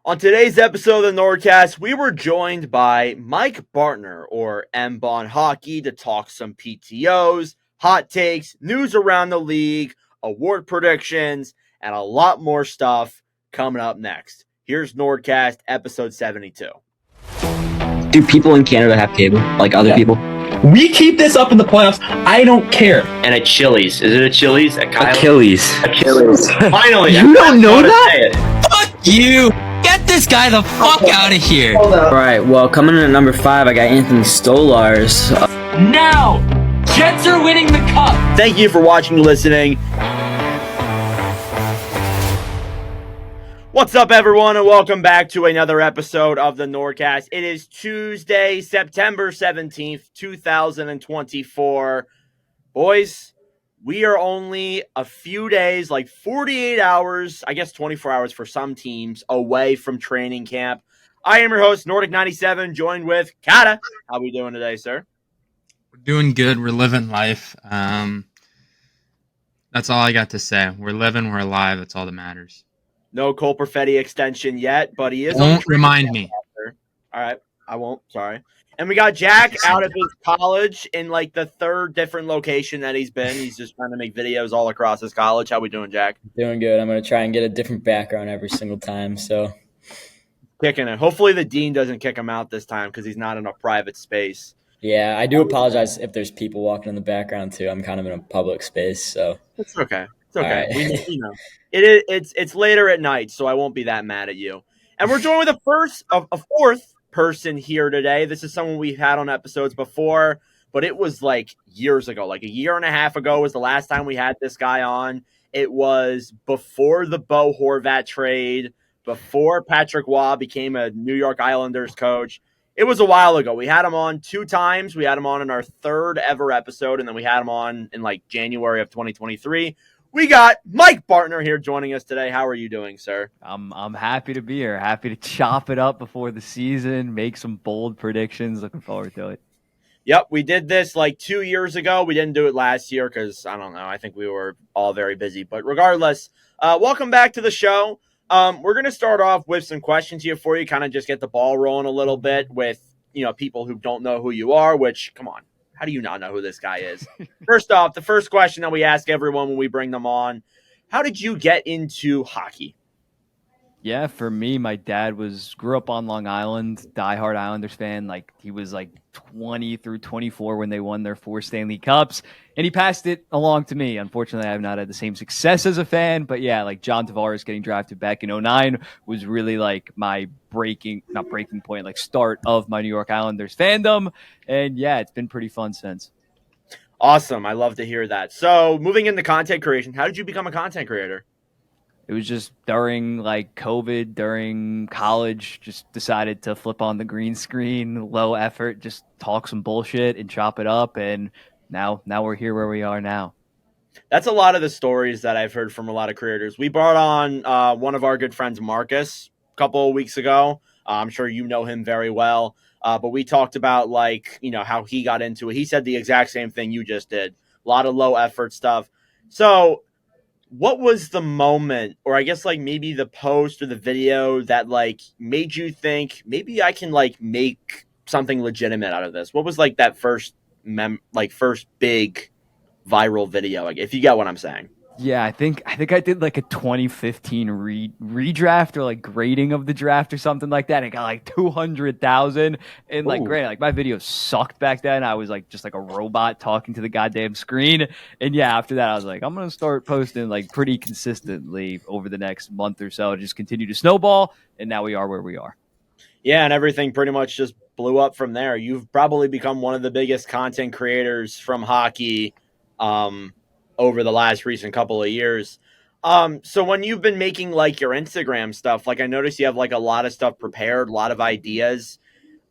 On today's episode of the NordCast, we were joined by Mike Bartner, or Mbonhockey, to talk some PTOs, hot takes, news around the league, award predictions, and a lot more stuff coming up next. Here's NordCast episode 72. Do people in Canada have cable, like other people? We keep this up in the playoffs. I don't care. And at Chili's. Is it a Chili's? Achilles. Finally. You don't know that? Fuck you! Get this guy the fuck out of here! Alright, well, coming in at number 5, I got Anthony Stolars. Now! Jets are winning the cup! Thank you for watching and listening. What's up, everyone, and welcome back to another episode of the NordCast. It is Tuesday, September 17th, 2024. Boys, we are only a few days, like 48 hours, I guess 24 hours for some teams, away from training camp. I am your host, Nordic97, joined with Kata. How are we doing today, sir? We're doing good. We're living life. That's all I got to say. We're living, we're alive. That's all that matters. No Cole Perfetti extension yet, but he is. Don't remind me. All right, I won't. Sorry. And we got Jack out of his college in like the third different location that he's been. He's just trying to make videos all across his college. How we doing, Jack? Doing good. I'm going to try and get a different background every single time. So kicking it. Hopefully the dean doesn't kick him out this time because he's not in a private space. Yeah, I do apologize if there's people walking in the background too. I'm kind of in a public space, so it's okay. It's okay. Right. We know. It's later at night, so I won't be that mad at you. And we're joined with a fourth person here today. This is someone we've had on episodes before, but it was like years ago, like a year and a half ago was the last time we had this guy on. It was before the Bo Horvat trade, before Patrick Waugh became a New York Islanders coach. It was a while ago. We had him on 2 times. We had him on in our third ever episode, and then we had him on in like January of 2023. We got Mike Bartner here joining us today. How are you doing, sir? I'm happy to be here. Happy to chop it up before the season, make some bold predictions. Looking forward to it. Yep, we did this like 2 years ago. We didn't do it last year because, I don't know, I think we were all very busy. But regardless, welcome back to the show. We're going to start off with some questions here for you, kind of just get the ball rolling a little bit with, people who don't know who you are, which, come on. How do you not know who this guy is? First off, the first question that we ask everyone when we bring them on, how did you get into hockey? Yeah, for me, my dad grew up on Long Island, diehard Islanders fan. Like he was like 20 through 24 when they won their 4 Stanley Cups, and he passed it along to me. Unfortunately, I have not had the same success as a fan, but yeah, like John Tavares getting drafted back in 2009 was really like my start of my New York Islanders fandom. And yeah, it's been pretty fun since. Awesome. I love to hear that. So moving into content creation, how did you become a content creator? It was just during like COVID, during college, just decided to flip on the green screen, low effort, just talk some bullshit and chop it up. And now we're here where we are now. That's a lot of the stories that I've heard from a lot of creators. We brought on one of our good friends, Marcus, a couple of weeks ago. I'm sure you know him very well. But we talked about how he got into it. He said the exact same thing you just did. A lot of low effort stuff. So what was the moment, or I guess like maybe the post or the video that like made you think maybe I can like make something legitimate out of this? What was like that first big viral video? Like, if you get what I'm saying. Yeah, I think I did like a 2015 redraft or like grading of the draft or something like that. And it got like 200,000. And like, granted, like my video sucked back then. I was like just like a robot talking to the goddamn screen. And yeah, after that, I was like, I'm gonna start posting like pretty consistently over the next month or so. Just continue to snowball, and now we are where we are. Yeah, and everything pretty much just blew up from there. You've probably become one of the biggest content creators from hockey over the last recent couple of years. So when you've been making like your Instagram stuff, like I noticed you have like a lot of stuff prepared, a lot of ideas.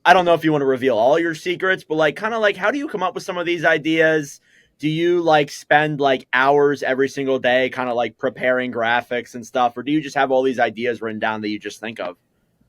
I don't know if you want to reveal all your secrets, but like kind of like how do you come up with some of these ideas? Do you like spend like hours every single day kind of like preparing graphics and stuff? Or do you just have all these ideas written down that you just think of?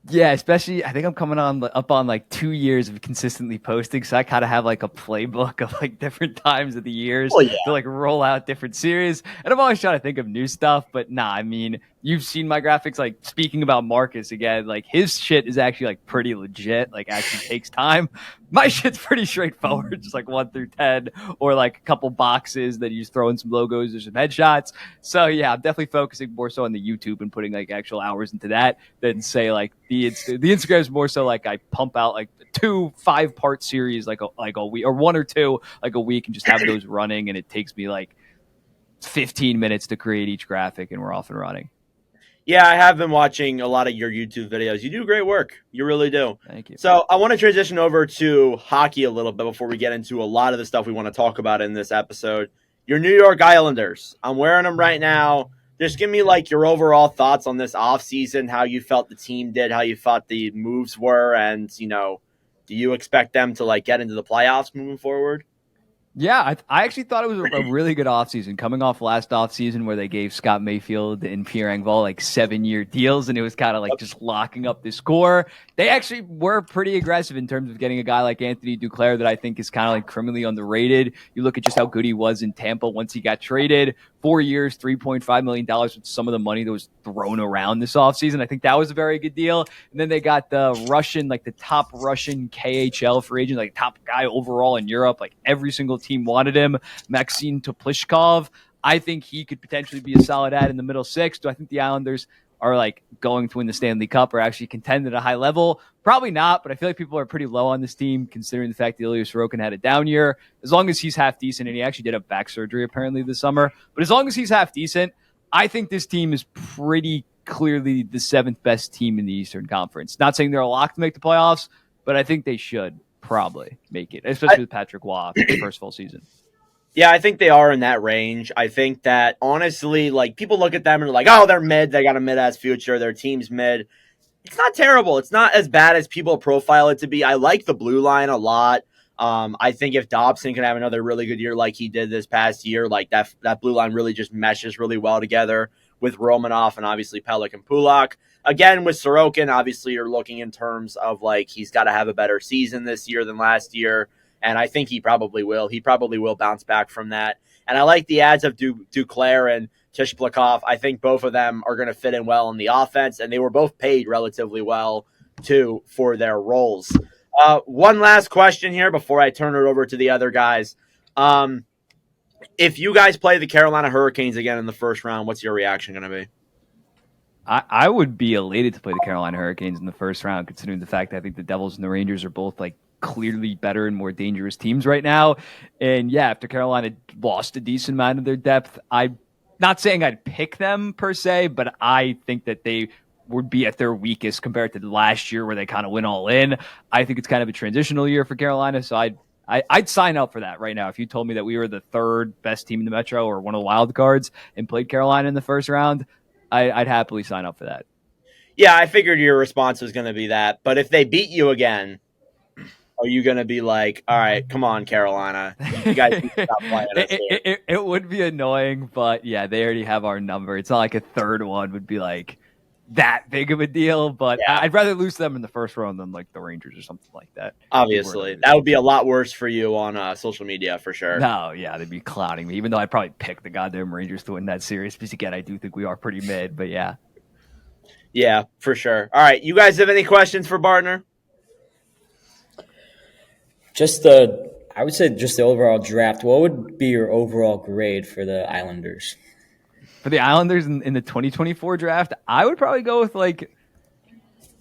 Yeah, especially I think I'm coming up on like 2 years of consistently posting, so I kind of have like a playbook of like different times of the years to like roll out different series. And I'm always trying to think of new stuff, but nah, I mean, you've seen my graphics. Like, speaking about Marcus again, like his shit is actually like pretty legit. Like, actually takes time. My shit's pretty straightforward, just like 1 through 10, or like a couple boxes that you just throw in some logos or some headshots. So yeah, I'm definitely focusing more so on the YouTube and putting like actual hours into that than say like the Instagram is more so like I pump out like 2 5-part series like a week, or 1 or 2 like a week, and just have those running, and it takes me like 15 minutes to create each graphic, and we're off and running. Yeah, I have been watching a lot of your YouTube videos. You do great work. You really do. Thank you. So I want to transition over to hockey a little bit before we get into a lot of the stuff we want to talk about in this episode. Your New York Islanders. I'm wearing them right now. Just give me like your overall thoughts on this offseason, how you felt the team did, how you thought the moves were, and, you know, do you expect them to like get into the playoffs moving forward? Yeah, I actually thought it was a really good offseason, coming off last offseason where they gave Scott Mayfield and Pierre Engvall like 7-year deals, and it was kind of like just locking up the score. They actually were pretty aggressive in terms of getting a guy like Anthony Duclair that I think is kind of like criminally underrated. You look at just how good he was in Tampa once he got traded. 4 years, $3.5 million with some of the money that was thrown around this offseason. I think that was a very good deal. And then they got the Russian, like the top Russian KHL free agent, like top guy overall in Europe. Like every single team wanted him, Maxim Toplishkov. I think he could potentially be a solid add in the middle six. Do I think the Islanders are like going to win the Stanley Cup or actually contend at a high level? Probably not, but I feel like people are pretty low on this team considering the fact that Ilya Sorokin had a down year. As long as he's half decent, and he actually did have back surgery apparently this summer, but as long as he's half decent, I think this team is pretty clearly the 7th best team in the Eastern Conference. Not saying they're a lock to make the playoffs, but I think they should probably make it, especially with Patrick Waugh for the first full season. Yeah, I think they are in that range. I think that, honestly, like, people look at them and are like, oh, they're mid. They got a mid-ass future. Their team's mid. It's not terrible. It's not as bad as people profile it to be. I like the blue line a lot. I think if Dobson can have another really good year like he did this past year, like that blue line really just meshes really well together with Romanoff and obviously Pelech and Pulak. Again, with Sorokin, obviously you're looking in terms of like he's got to have a better season this year than last year. And I think he probably will. He probably will bounce back from that. And I like the ads of Duclair and Tishplikov. I think both of them are going to fit in well in the offense, and they were both paid relatively well, too, for their roles. One last question here before I turn it over to the other guys. If you guys play the Carolina Hurricanes again in the first round, what's your reaction going to be? I would be elated to play the Carolina Hurricanes in the first round, considering the fact that I think the Devils and the Rangers are both like clearly better and more dangerous teams right now. And yeah, after Carolina lost a decent amount of their depth, I'm not saying I'd pick them per se, but I think that they would be at their weakest compared to last year where they kind of went all in. I think it's kind of a transitional year for Carolina, so I'd sign up for that right now. If you told me that we were the 3rd best team in the Metro or one of the wild cards and played Carolina in the first round, I'd happily sign up for that. Yeah, I figured your response was going to be that. But if they beat you again, are you going to be like, all right, come on, Carolina. You guys need to stop playing us here. It would be annoying, but yeah, they already have our number. It's not like a third one would be like that big of a deal, but yeah. I'd rather lose them in the first round than like the Rangers or something like that. Obviously. That would be a lot worse for you on social media for sure. No, yeah, they'd be clowning me, even though I'd probably pick the goddamn Rangers to win that series because, again, I do think we are pretty mid, but yeah. Yeah, for sure. All right, you guys have any questions for Bartner? I would say just the overall draft. What would be your overall grade for the Islanders? For the Islanders in the 2024 draft, I would probably go with like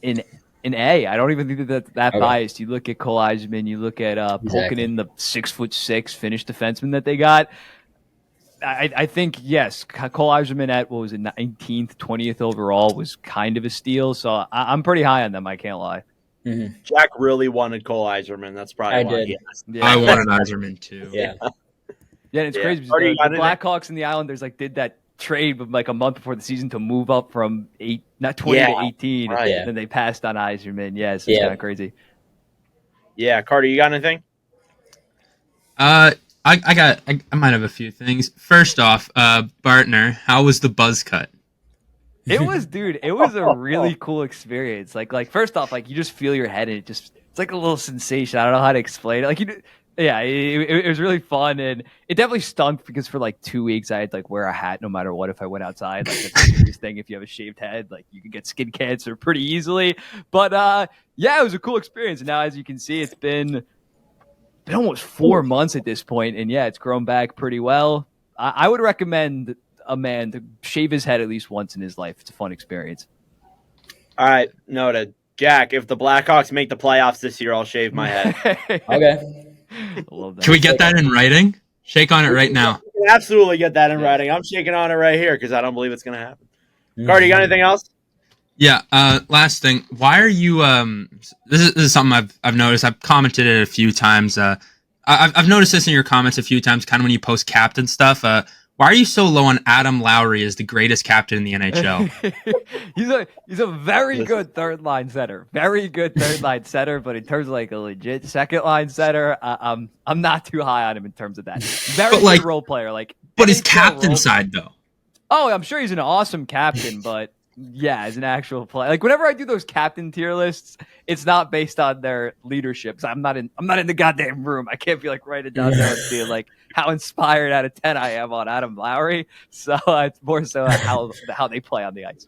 an A. I don't even think that's Okay. biased. You look at Cole Eiserman, you look at Pulkkinen, the 6'6" Finnish defenseman that they got. I think, yes, Cole Eiserman at, 19th, 20th overall was kind of a steal. So I'm pretty high on them, I can't lie. Mm-hmm. Jack really wanted Cole Eiserman. That's probably why did. he asked. Yeah. I want an Eiserman too. Yeah. Yeah, and it's crazy because Already the got it. Blackhawks and the Islanders like did that trade like a month before the season to move up from 20 to 18. Right. And then they passed on Eiserman. Yes, it's kind of crazy. Yeah, Carter, you got anything? I might have a few things. First off, Bartner, how was the buzz cut? It was a really cool experience. Like first off, like you just feel your head and it's like a little sensation. I don't know how to explain it. Like Yeah, it was really fun, and it definitely stunk because for like 2 weeks I had to like wear a hat no matter what if I went outside. Like that's a serious thing. If you have a shaved head, like you can get skin cancer pretty easily. But yeah, it was a cool experience. And now, as you can see, it's been almost 4 months at this point, and yeah, it's grown back pretty well. I would recommend a man to shave his head at least once in his life. It's a fun experience. All right, noted. Jack, if the Blackhawks make the playoffs this year, I'll shave my head. Okay. I love that. Can we get that in writing? Shake on it right now. You can absolutely get that in writing. I'm shaking on it right here because I don't believe it's going to happen. Carter, you got anything else? Yeah. Last thing. Why are you? This is something I've noticed. I've commented it a few times. I've noticed this in your comments a few times. Kind of when you post captain stuff. Why are you so low on Adam Lowry as the greatest captain in the NHL? he's a very good third line center. Very good third line center, but in terms of like a legit second line center, I'm not too high on him in terms of that. Very good role player. But his captain side though. Oh, I'm sure he's an awesome captain, but yeah, as an actual player, like whenever I do those captain tier lists, it's not based on their leadership. I'm not in the goddamn room. I can't be like writing down there and being like how inspired out of 10 I am on Adam Lowry. So it's more so how they play on the ice.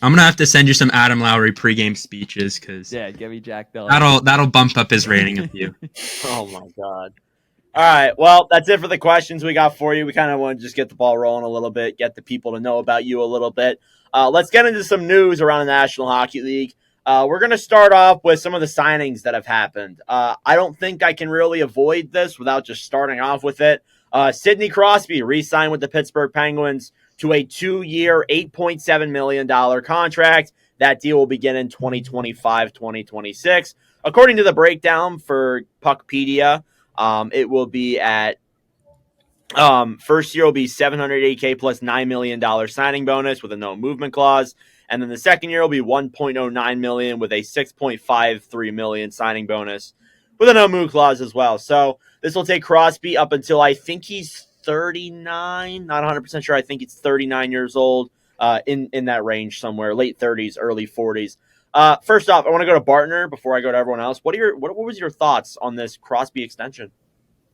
I'm gonna have to send you some Adam Lowry pregame speeches because give me Jack Dillon. That'll bump up his rating of you. Oh my god. All right, well, that's it for the questions we got for you. We kind of want to just get the ball rolling a little bit, get the people to know about you a little bit. Let's get into some news around the National Hockey League. We're going to start off with some of the signings that have happened. I don't think I can really avoid this without just starting off with it. Sidney Crosby re-signed with the Pittsburgh Penguins to a 2-year, $8.7 million contract. That deal will begin in 2025-2026. According to the breakdown for Puckpedia, it will be at first year will be $780K plus $9 million signing bonus with a no movement clause. And then the second year will be $1.09 million with a $6.53 million signing bonus with a no move clause as well. So this will take Crosby up until I think he's 39, not 100% sure. I think it's 39 years old, in that range somewhere, late 30s, early 40s. First off, I want to go to Bartner before I go to everyone else. What was your thoughts on this Crosby extension?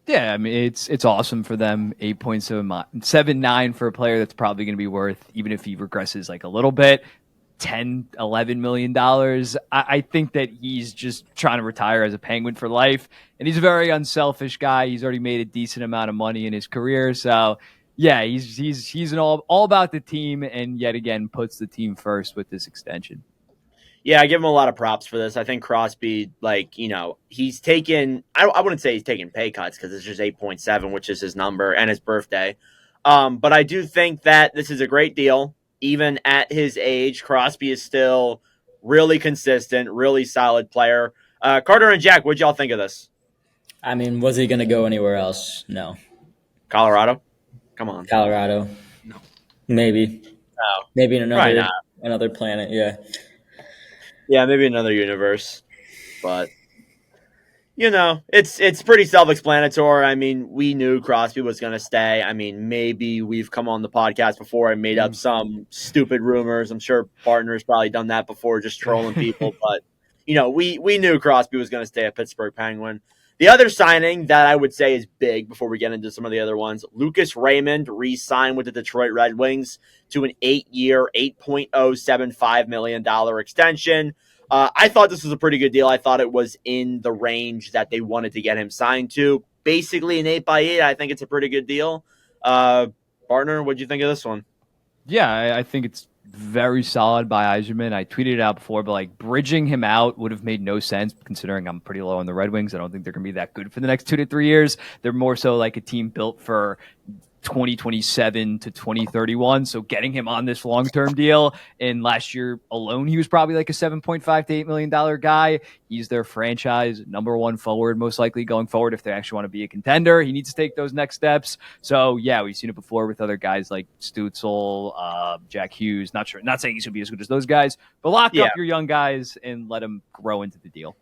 Yeah, I mean it's awesome for them. 8.79 for a player that's probably going to be worth, even if he regresses like a little bit, $10-11 million. I think that he's just trying to retire as a Penguin for life, and he's a very unselfish guy. He's already made a decent amount of money in his career, so yeah, he's an all about the team, and yet again puts the team first with this extension. Yeah, I give him a lot of props for this. I think Crosby, he's taken, I wouldn't say he's taken pay cuts because it's just 8.7, which is his number and his birthday. But I do think that this is a great deal. Even at his age, Crosby is still really consistent, really solid player. Carter and Jack, what'd y'all think of this? I mean, was he going to go anywhere else? No. Colorado? Come on. Colorado? No. Maybe. No. Maybe in another planet, yeah. Yeah, maybe another universe, but it's pretty self-explanatory. I mean, we knew Crosby was going to stay. I mean, maybe we've come on the podcast before and made up some stupid rumors. I'm sure Bartner's probably done that before, just trolling people. But we knew Crosby was going to stay at Pittsburgh Penguin. The other signing that I would say is big before we get into some of the other ones, Lucas Raymond re-signed with the Detroit Red Wings to an 8-year, $8.075 million extension. I thought this was a pretty good deal. I thought it was in the range that they wanted to get him signed to. Basically an 8x8. I think it's a pretty good deal. Bartner, what'd you think of this one? Yeah, I think it's very solid by Yzerman. I tweeted it out before, but bridging him out would have made no sense considering I'm pretty low on the Red Wings. I don't think they're going to be that good for the next 2 to 3 years. They're more so like a team built for 2027 to 2031. So getting him on this long-term deal, and last year alone, he was probably like a $7.5 to $8 million guy. He's their franchise number one forward, most likely going forward. If they actually want to be a contender, he needs to take those next steps. So yeah, we've seen it before with other guys like Stützle, Jack Hughes. Not saying he's going to be as good as those guys, but lock up your young guys and let them grow into the deal.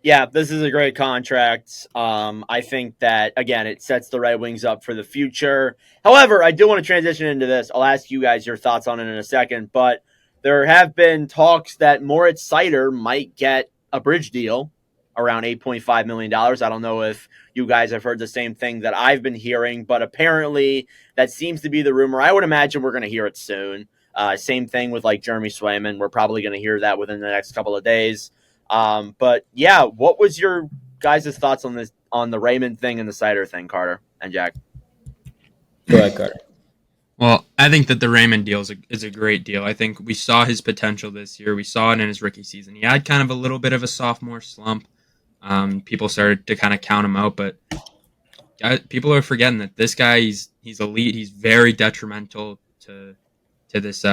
Yeah, this is a great contract. I think that, again, it sets the Red Wings up for the future. However, I do want to transition into this. I'll ask you guys your thoughts on it in a second, but there have been talks that Moritz Seider might get a bridge deal around $8.5 million. I don't know if you guys have heard the same thing that I've been hearing, but apparently that seems to be the rumor. I would imagine we're going to hear it soon. Same thing with like Jeremy Swayman. We're probably going to hear that within the next couple of days. But yeah, what was your guys' thoughts on the Raymond thing and the Sider thing, Carter and Jack? Go ahead, Carter. Well, I think that the Raymond deal is a great deal. I think we saw his potential this year. We saw it in his rookie season. He had kind of a little bit of a sophomore slump. People started to kind of count him out, but people are forgetting that this guy, he's elite. He's very detrimental to this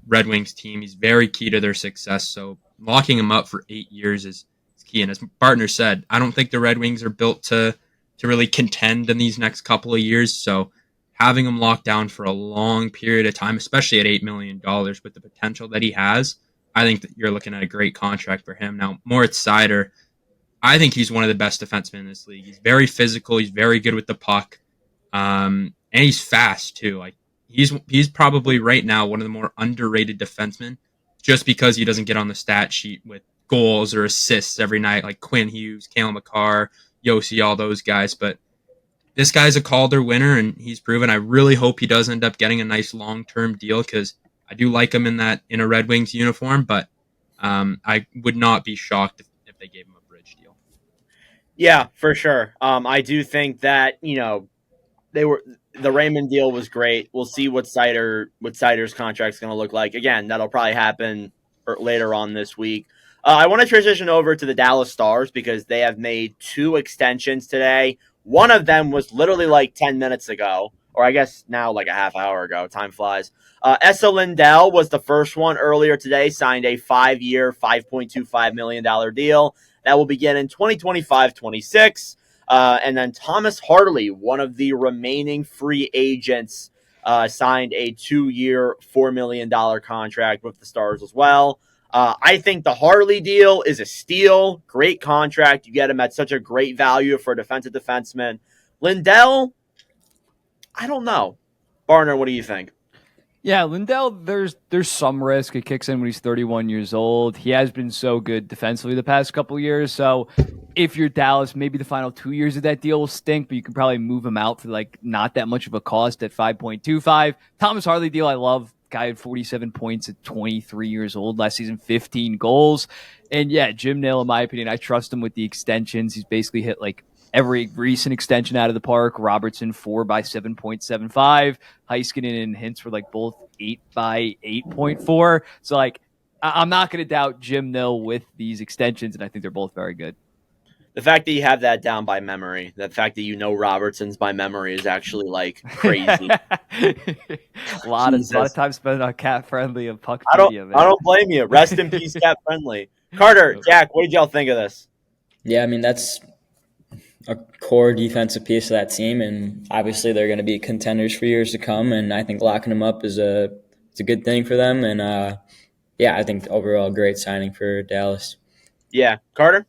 Red Wings team. He's very key to their success. So locking him up for 8 years is key. And as Bartner said, I don't think the Red Wings are built to really contend in these next couple of years. So having him locked down for a long period of time, especially at $8 million with the potential that he has, I think that you're looking at a great contract for him. Now, Moritz Seider, I think he's one of the best defensemen in this league. He's very physical. He's very good with the puck. And he's fast, too. Like he's probably right now one of the more underrated defensemen just because he doesn't get on the stat sheet with goals or assists every night like Quinn Hughes, Cale Makar, Yossi, all those guys. But this guy's a Calder winner, and he's proven. I really hope he does end up getting a nice long-term deal because I do like him in a Red Wings uniform, but I would not be shocked if they gave him a bridge deal. Yeah, for sure. I do think that, the Raymond deal was great. We'll see what Sider's contract's going to look like. Again, that'll probably happen later on this week. I want to transition over to the Dallas Stars because they have made 2 extensions today. One of them was literally like 10 minutes ago, or I guess now like a half hour ago. Time flies. Esa Lindell was the first one earlier today, signed a 5-year, $5.25 million deal that will begin in 2025-26. And then Thomas Hartley, one of the remaining free agents, signed a 2-year, $4 million contract with the Stars as well. I think the Hartley deal is a steal. Great contract. You get him at such a great value for a defensive defenseman. Lindell, I don't know. Barner, what do you think? Yeah, Lindell, there's some risk. It kicks in when he's 31 years old. He has been so good defensively the past couple years. So if you're Dallas, maybe the final 2 years of that deal will stink, but you can probably move him out for like not that much of a cost at 5.25. Thomas Hartley deal, I love. Guy had 47 points at 23 years old last season, 15 goals. And yeah, Jim Nail, in my opinion, I trust him with the extensions. He's basically hit like every recent extension out of the park. Robertson 4 by 7.75. Heiskanen and Hintz were like both 8 by 8.4. So like, I'm not going to doubt Jim Nill with these extensions, and I think they're both very good. The fact that you have that down by memory, the fact that you know Robertson's by memory is actually like crazy. a lot of time spent on Cat Friendly and Puck I Media, man. I don't blame you. Rest in peace, Cat Friendly. Carter, Jack, what did y'all think of this? Yeah, I mean, that's a core defensive piece of that team, and obviously they're going to be contenders for years to come, and I think locking them up is a good thing for them, and yeah, I think overall great signing for Dallas. Yeah. Carter?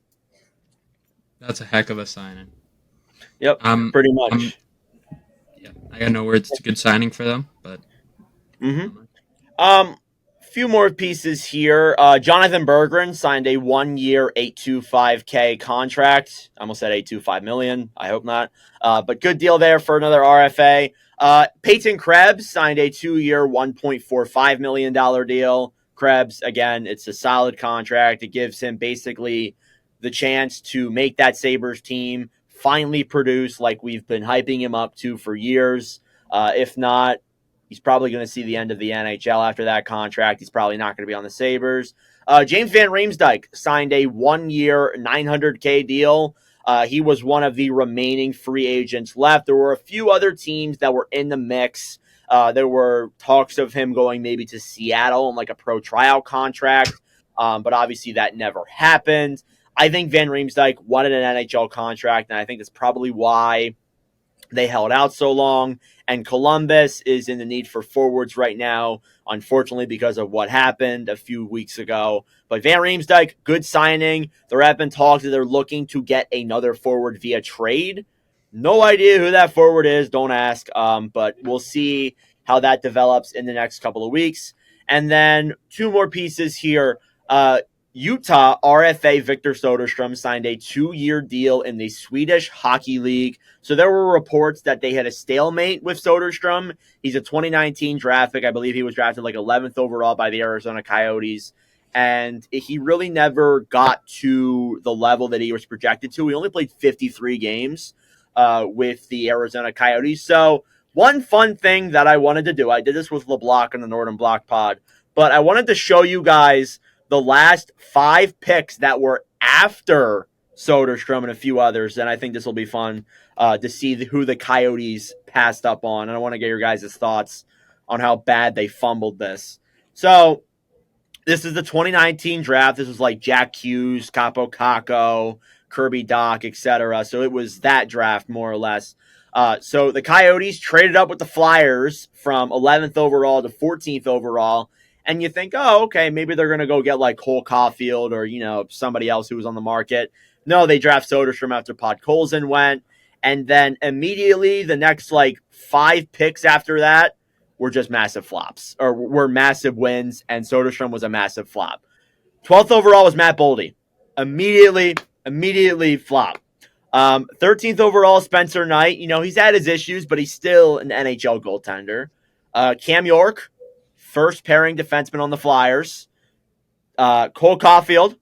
That's a heck of a signing. Yep, pretty much. Yeah, I got no words. It's a good signing for them, but few more pieces here. Jonathan Berggren signed a 1-year, $825K contract. I almost said $825 million. I hope not. But good deal there for another RFA. Peyton Krebs signed a 2-year, $1.45 million deal. Krebs, again, it's a solid contract. It gives him basically the chance to make that Sabres team finally produce like we've been hyping him up to for years. If not, he's probably going to see the end of the NHL after that contract. He's probably not going to be on the Sabres. James Van Riemsdyk signed a 1-year, $900K deal. He was one of the remaining free agents left. There were a few other teams that were in the mix. There were talks of him going maybe to Seattle on like a pro tryout contract, but obviously that never happened. I think Van Riemsdyk wanted an NHL contract, and I think that's probably why they held out so long. And Columbus is in the need for forwards right now, unfortunately, because of what happened a few weeks ago. But Van Riemsdyk, good signing. There have been talks that they're looking to get another forward via trade. No idea who that forward is. Don't ask. But we'll see how that develops in the next couple of weeks. And then 2 more pieces here. Utah RFA Victor Soderstrom signed a 2-year deal in the Swedish Hockey League. So there were reports that they had a stalemate with Soderstrom. He's a 2019 draft pick. I believe he was drafted like 11th overall by the Arizona Coyotes. And he really never got to the level that he was projected to. He only played 53 games with the Arizona Coyotes. So one fun thing that I wanted to do, I did this with LeBlanc on the Norden Block pod, but I wanted to show you guys the last 5 picks that were after Soderstrom and a few others. And I think this will be fun to see who the Coyotes passed up on. And I want to get your guys' thoughts on how bad they fumbled this. So this is the 2019 draft. This was like Jack Hughes, Capo Caco, Kirby Doc, etc. So it was that draft more or less. So the Coyotes traded up with the Flyers from 11th overall to 14th overall. And you think, oh, okay, maybe they're going to go get like Cole Caulfield or, somebody else who was on the market. No, they draft Soderstrom after Podkolzin went. And then immediately the next like 5 picks after that were just massive flops or were massive wins. And Soderstrom was a massive flop. 12th overall was Matt Boldy. Immediately flop. 13th overall, Spencer Knight. He's had his issues, but he's still an NHL goaltender. Cam York. First pairing defenseman on the Flyers. Cole Caulfield,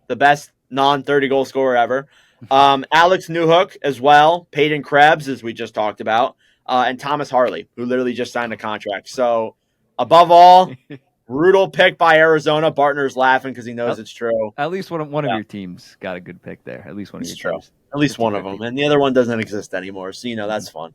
the best non-30 goal scorer ever. Alex Newhook as well. Peyton Krebs, as we just talked about. And Thomas Harley, who literally just signed a contract. So, above all, brutal pick by Arizona. Bartner's laughing because he knows it's true. At least one of your teams got a good pick there. At least one of your teams. At least one of them. And the other one doesn't exist anymore. So, that's fun.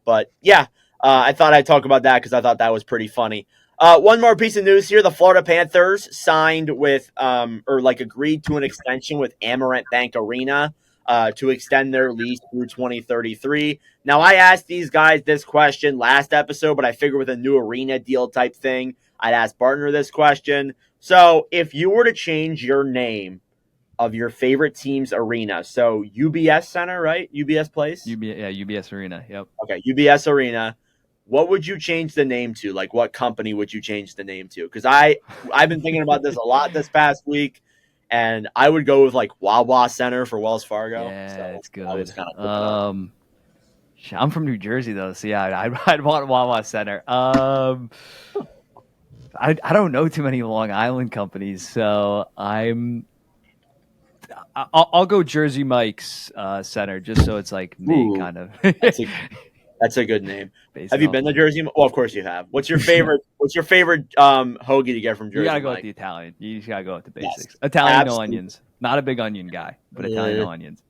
But, yeah, I thought I'd talk about that because I thought that was pretty funny. One more piece of news here. The Florida Panthers signed with, agreed to an extension with Amarant Bank Arena to extend their lease through 2033. Now, I asked these guys this question last episode, but I figured with a new arena deal type thing, I'd ask Bartner this question. So, if you were to change your name of your favorite team's arena, so UBS Center, right? UBS Place? UBS Arena, yep. Okay, UBS Arena. What would you change the name to? Like, what company would you change the name to? Because I've been thinking about this a lot this past week, and I would go with like Wawa Center for Wells Fargo. Yeah, so it's good. I was kind of I'm from New Jersey though, so yeah, I'd want Wawa Center. I don't know too many Long Island companies, so I'll go Jersey Mike's Center just so it's like me kind of. That's a good name. Have you been to Jersey? Well, of course you have. What's your favorite hoagie to get from Jersey? You gotta go with the Italian. You just gotta go with the basics. Yes, Italian, absolutely. No onions. Not a big onion guy, but Italian, no onions.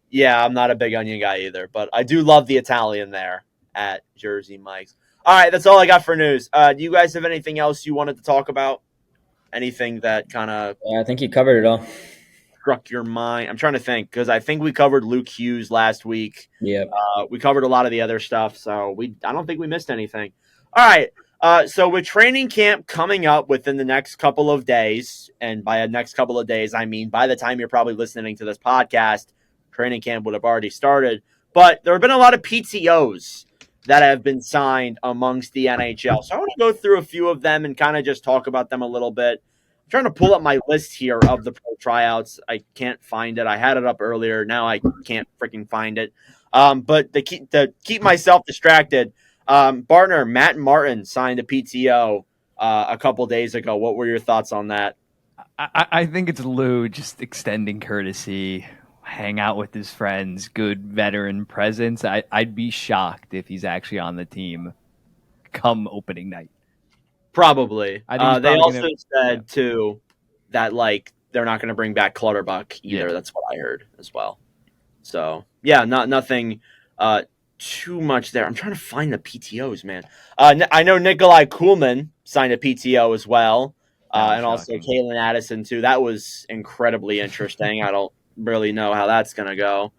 Yeah, I'm not a big onion guy either, but I do love the Italian there at Jersey Mike's. All right, that's all I got for news. Do you guys have anything else you wanted to talk about? Anything that kind of? I think you covered it all. Struck your mind? I'm trying to think because I think we covered Luke Hughes last week. Yeah, we covered a lot of the other stuff, so I don't think we missed anything. All right, so with training camp coming up within the next couple of days, and by the next couple of days, I mean by the time you're probably listening to this podcast, training camp would have already started. But there have been a lot of PTOs that have been signed amongst the NHL, so I want to go through a few of them and kind of just talk about them a little bit. Trying to pull up my list here of the pro tryouts. I can't find it. I had it up earlier. Now I can't freaking find it. But to keep myself distracted, Bartner, Matt Martin signed a PTO a couple days ago. What were your thoughts on that? I think it's Lou just extending courtesy, hang out with his friends, good veteran presence. I'd be shocked if he's actually on the team come opening night. Probably. They also said, too, that, they're not going to bring back Clutterbuck either. Yeah. That's what I heard as well. So, yeah, nothing too much there. I'm trying to find the PTOs, man. I know Nikolai Kuhlman signed a PTO as well, and also Kalen Addison, too. That was incredibly interesting. I don't really know how that's going to go.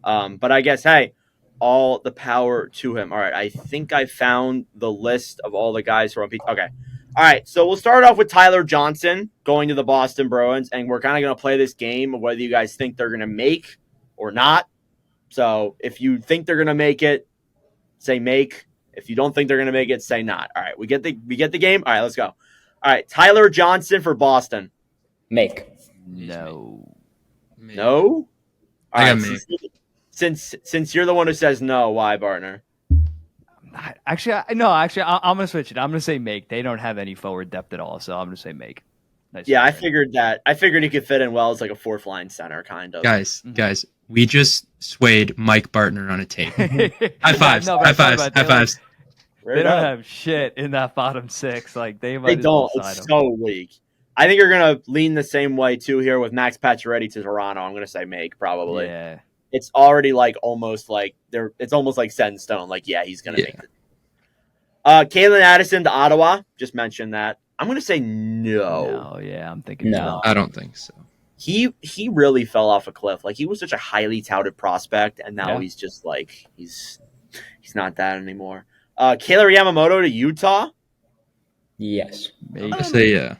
But I guess, hey, all the power to him. All right, I think I found the list of all the guys who are on PTO. Okay. All right, so we'll start off with Tyler Johnson going to the Boston Bruins, and we're kind of going to play this game of whether you guys think they're going to make or not. So if you think they're going to make it, say make. If you don't think they're going to make it, say not. All right, we get the game. All right, let's go. All right, Tyler Johnson for Boston. Make. No. No. I got All Make. Since you're the one who says no, why, Bartner? Actually, I'm going to switch it. I'm going to say make. They don't have any forward depth at all, so I'm going to say make. Nice Yeah, I try. figured that. I figured he could fit in well as like a fourth line center, kind of. Guys, we just swayed Mike Bartner on a tape. High fives. No, but High I'm talking fives. about High they, like, fives. Right They don't up. have shit in that bottom six. Like they They might as well don't. sign It's them. so weak. I think you're gonna lean the same way too here with Max Pacioretty to Toronto. I'm gonna say make probably. Yeah. It's already like almost like they're. It's almost like set in stone. Like yeah, he's gonna make it. Kalen Addison to Ottawa. Just mentioned that. I'm gonna say no. No, yeah, I'm thinking No. I don't think so. He really fell off a cliff. Like he was such a highly touted prospect, and now Yeah. he's just like he's not that anymore. Kailer Yamamoto to Utah. Yes. Make. I say yeah.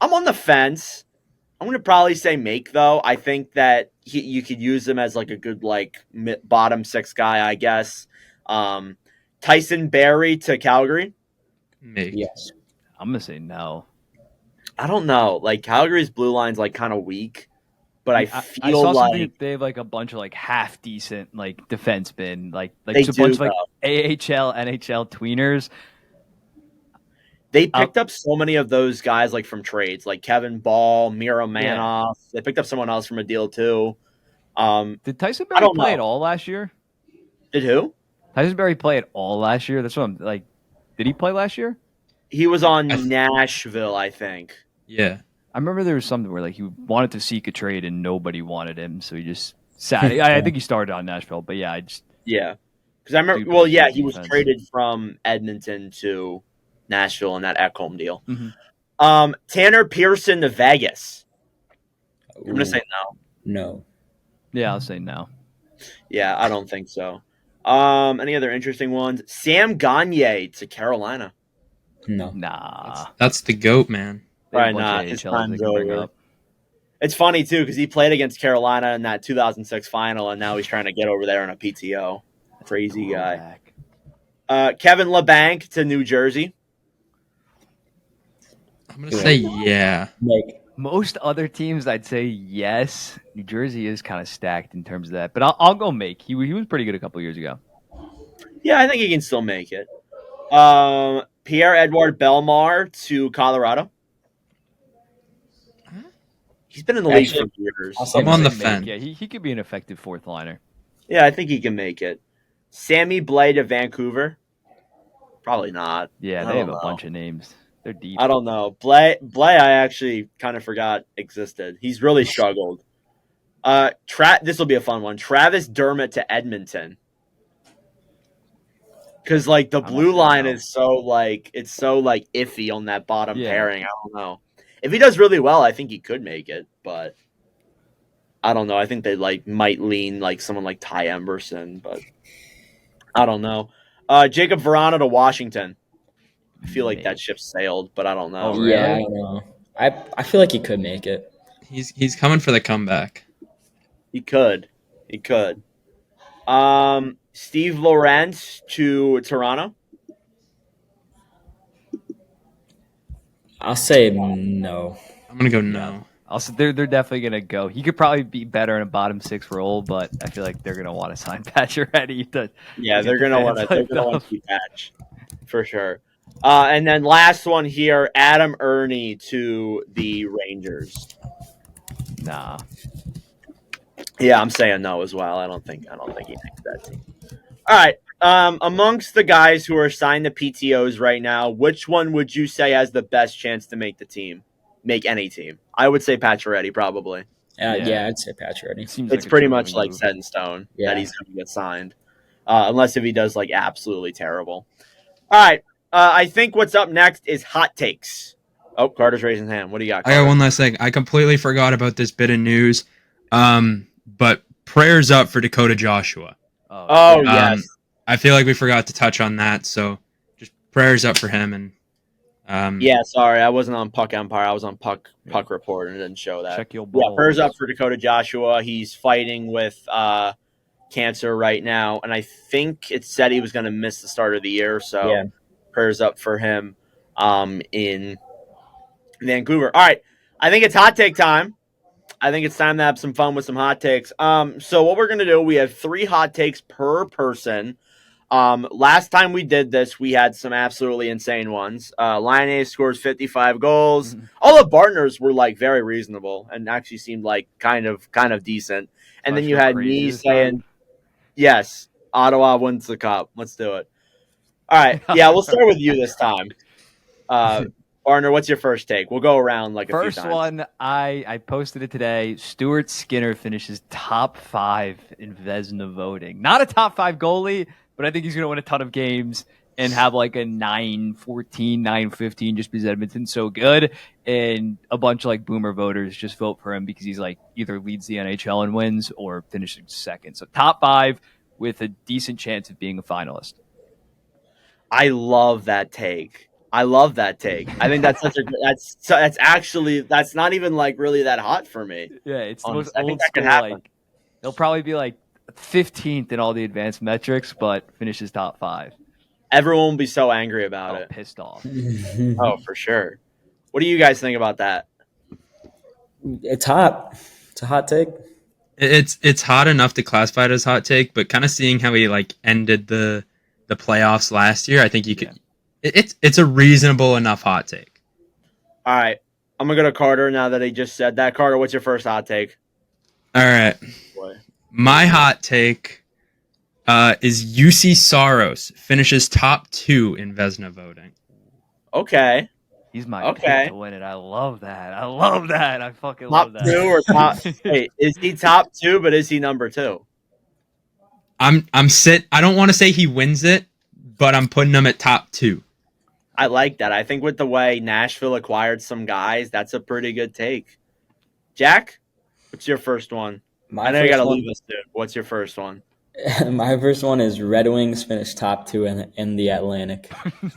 I'm on the fence. I'm gonna probably say make though. I think that you could use him as like a good like bottom six guy, I guess. Tyson Barrie to Calgary. Make. Yes. I'm gonna say no. I don't know. Like Calgary's blue line's like kind of weak, but I I feel saw like something. They have like a bunch of like half decent like defensemen, like They just a bunch do, of like AHL, NHL tweeners. they picked up so many of those guys like from trades, like Kevin Ball, Miro Manoff. They picked up someone else from a deal too. Did Tyson I Barrie don't play know. at all last year? Did who? Tyson Barrie play at all last year? That's what I'm like. Did he play last year? He was on Nashville, I think. Yeah. I remember there was something where like he wanted to seek a trade and nobody wanted him, so he just sat. I think he started on Nashville, but yeah, Yeah, because I remember. Dude Well, plays yeah, good he was defense. traded from Edmonton to Nashville in that Ekholm deal. Mhm. Tanner Pearson to Vegas. I'm gonna Ooh, say no. no. yeah, I'll say no. Yeah, I don't think so. Any other interesting ones? Sam Gagne to Carolina. No. Nah. That's the GOAT, man. They have a Probably bunch not. of His AHLs time's they can bring over. up. It's funny too because he played against Carolina in that 2006 final, and now he's trying to get over there on a PTO. Crazy guy. Kevin LeBanc to New Jersey. I'm gonna say yeah. Make. Most other teams, I'd say yes. New Jersey is kind of stacked in terms of that, but I'll go make. He was pretty good a couple years ago. Yeah, I think he can still make it. Pierre-Edouard Bellemare to Colorado. He's been in the league for Actually, years. I'll say I'm on the Make. fence. Yeah, he could be an effective fourth liner. Yeah, I think he can make it. Sammy Blais to Vancouver. Probably not. Yeah, I they have don't a know. bunch of names. They're deep. I don't know. Blais I actually kind of forgot existed. He's really struggled. This will be a fun one. Travis Dermott to Edmonton. Because like the I'm blue not line sure, is so like it's so like iffy on that bottom Yeah. pairing. I don't know. If he does really well, I think he could make it, but I don't know. I think they like might lean like someone like Ty Emberson, but I don't know. Jacob Verano to Washington. I feel like that ship sailed, but I don't know. Oh, Yeah, I really? don't know. I feel like he could make it. He's coming for the comeback. He could. Steve Lawrence to Toronto. I'll say no. I'm gonna go no. Also, they're definitely gonna go. He could probably be better in a bottom six role, but I feel like they're gonna want to sign Pacioretty to. Yeah, to they're get gonna the want to. fans They're gonna hyped want up. to keep Patch for sure. And then last one here, Adam Ernie to the Rangers. Nah. Yeah, I'm saying no as well. I don't think he makes that team. All right. Amongst the guys who are signed to PTOs right now, which one would you say has the best chance to make the team? Make any team? I would say Pacioretty probably. Yeah, I'd say Pacioretty. Seems It's like a pretty true much wing like move. set in stone Yeah. that he's going to get signed, unless if he does like absolutely terrible. All right. I think what's up next is hot takes. Oh, Carter's raising his hand. What do you got, I Carter? got one last thing. I completely forgot about this bit of news. But prayers up for Dakota Joshua. Oh, yeah. yes. I feel like we forgot to touch on that, so just prayers up for him. And Yeah, sorry. I wasn't on Puck Empire. I was on Puck Report and it didn't show that. Check your Yeah, balls. prayers up for Dakota Joshua. He's fighting with cancer right now, and I think it said he was going to miss the start of the year, so Yeah. prayers up for him in Vancouver. All right. I think it's hot take time. I think it's time to have some fun with some hot takes. So what we're gonna do, we have 3 hot takes per person. Last time we did this, we had some absolutely insane ones. Line scores 55 goals. All the Bartners were like very reasonable and actually seemed like kind of decent. And then you had me saying, yes, Ottawa wins the cup. Let's do it. All right. Yeah, we'll start with you this time. Bartner, what's your first take? We'll go around like a few times. First one, I posted it today. Stuart Skinner finishes top 5 in Vezina voting. Not a top 5 goalie, but I think he's going to win a ton of games and have like a 9-14, 9-15 just because Edmonton's so good. And a bunch of like boomer voters just vote for him because he's like either leads the NHL and wins or finishes second. So top 5 with a decent chance of being a finalist. I love that take. I think that's such a that's not even like really that hot for me. Yeah, it's the most honestly. old school. Like they'll probably be like 15th in all the advanced metrics, but finishes top 5. Everyone will be so angry about it. Pissed off. Oh, for sure. What do you guys think about that? It's hot. It's a hot take. It's hot enough to classify it as hot take, but kind of seeing how he like ended the playoffs last year, I think you could. Yeah. It's a reasonable enough hot take. All right, I'm gonna go to Carter now that he just said that. Carter, what's your first hot take? All right, my hot take is UC Saros finishes top 2 in Vezina voting. Okay. He's my pick to win it. I love that. I fucking love that. Top 2 or top? Hey, is he top 2? But is he number 2? I don't want to say he wins it, but I'm putting him at top 2. I like that. I think with the way Nashville acquired some guys, that's a pretty good take. Jack, what's your first one? I know you got to leave us, dude. What's your first one? My first one is Red Wings finish top 2 in the Atlantic.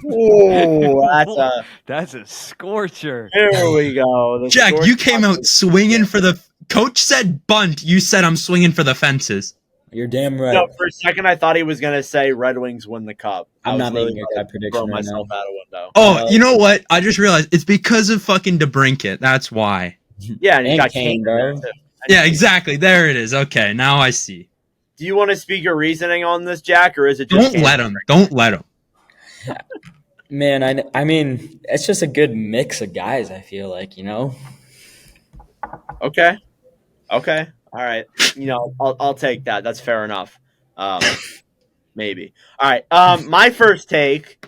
Oh, that's a scorcher. Here we go. Jack, you came out swinging for the coach said bunt. You said I'm swinging for the fences. You're damn right. No, for a second, I thought he was going to say Red Wings win the cup. I'm not making a cup prediction right now. Out a window. Oh, you know what? I just realized it's because of fucking DeBrincat. That's why. Yeah, and he got Kane. Yeah, exactly. There it is. Okay, now I see. Do you want to speak your reasoning on this, Jack, or is it just... Don't let him. Man, I mean, it's just a good mix of guys, I feel like, you know? Okay. All right. You know, I'll take that. That's fair enough. Maybe. All right. My first take,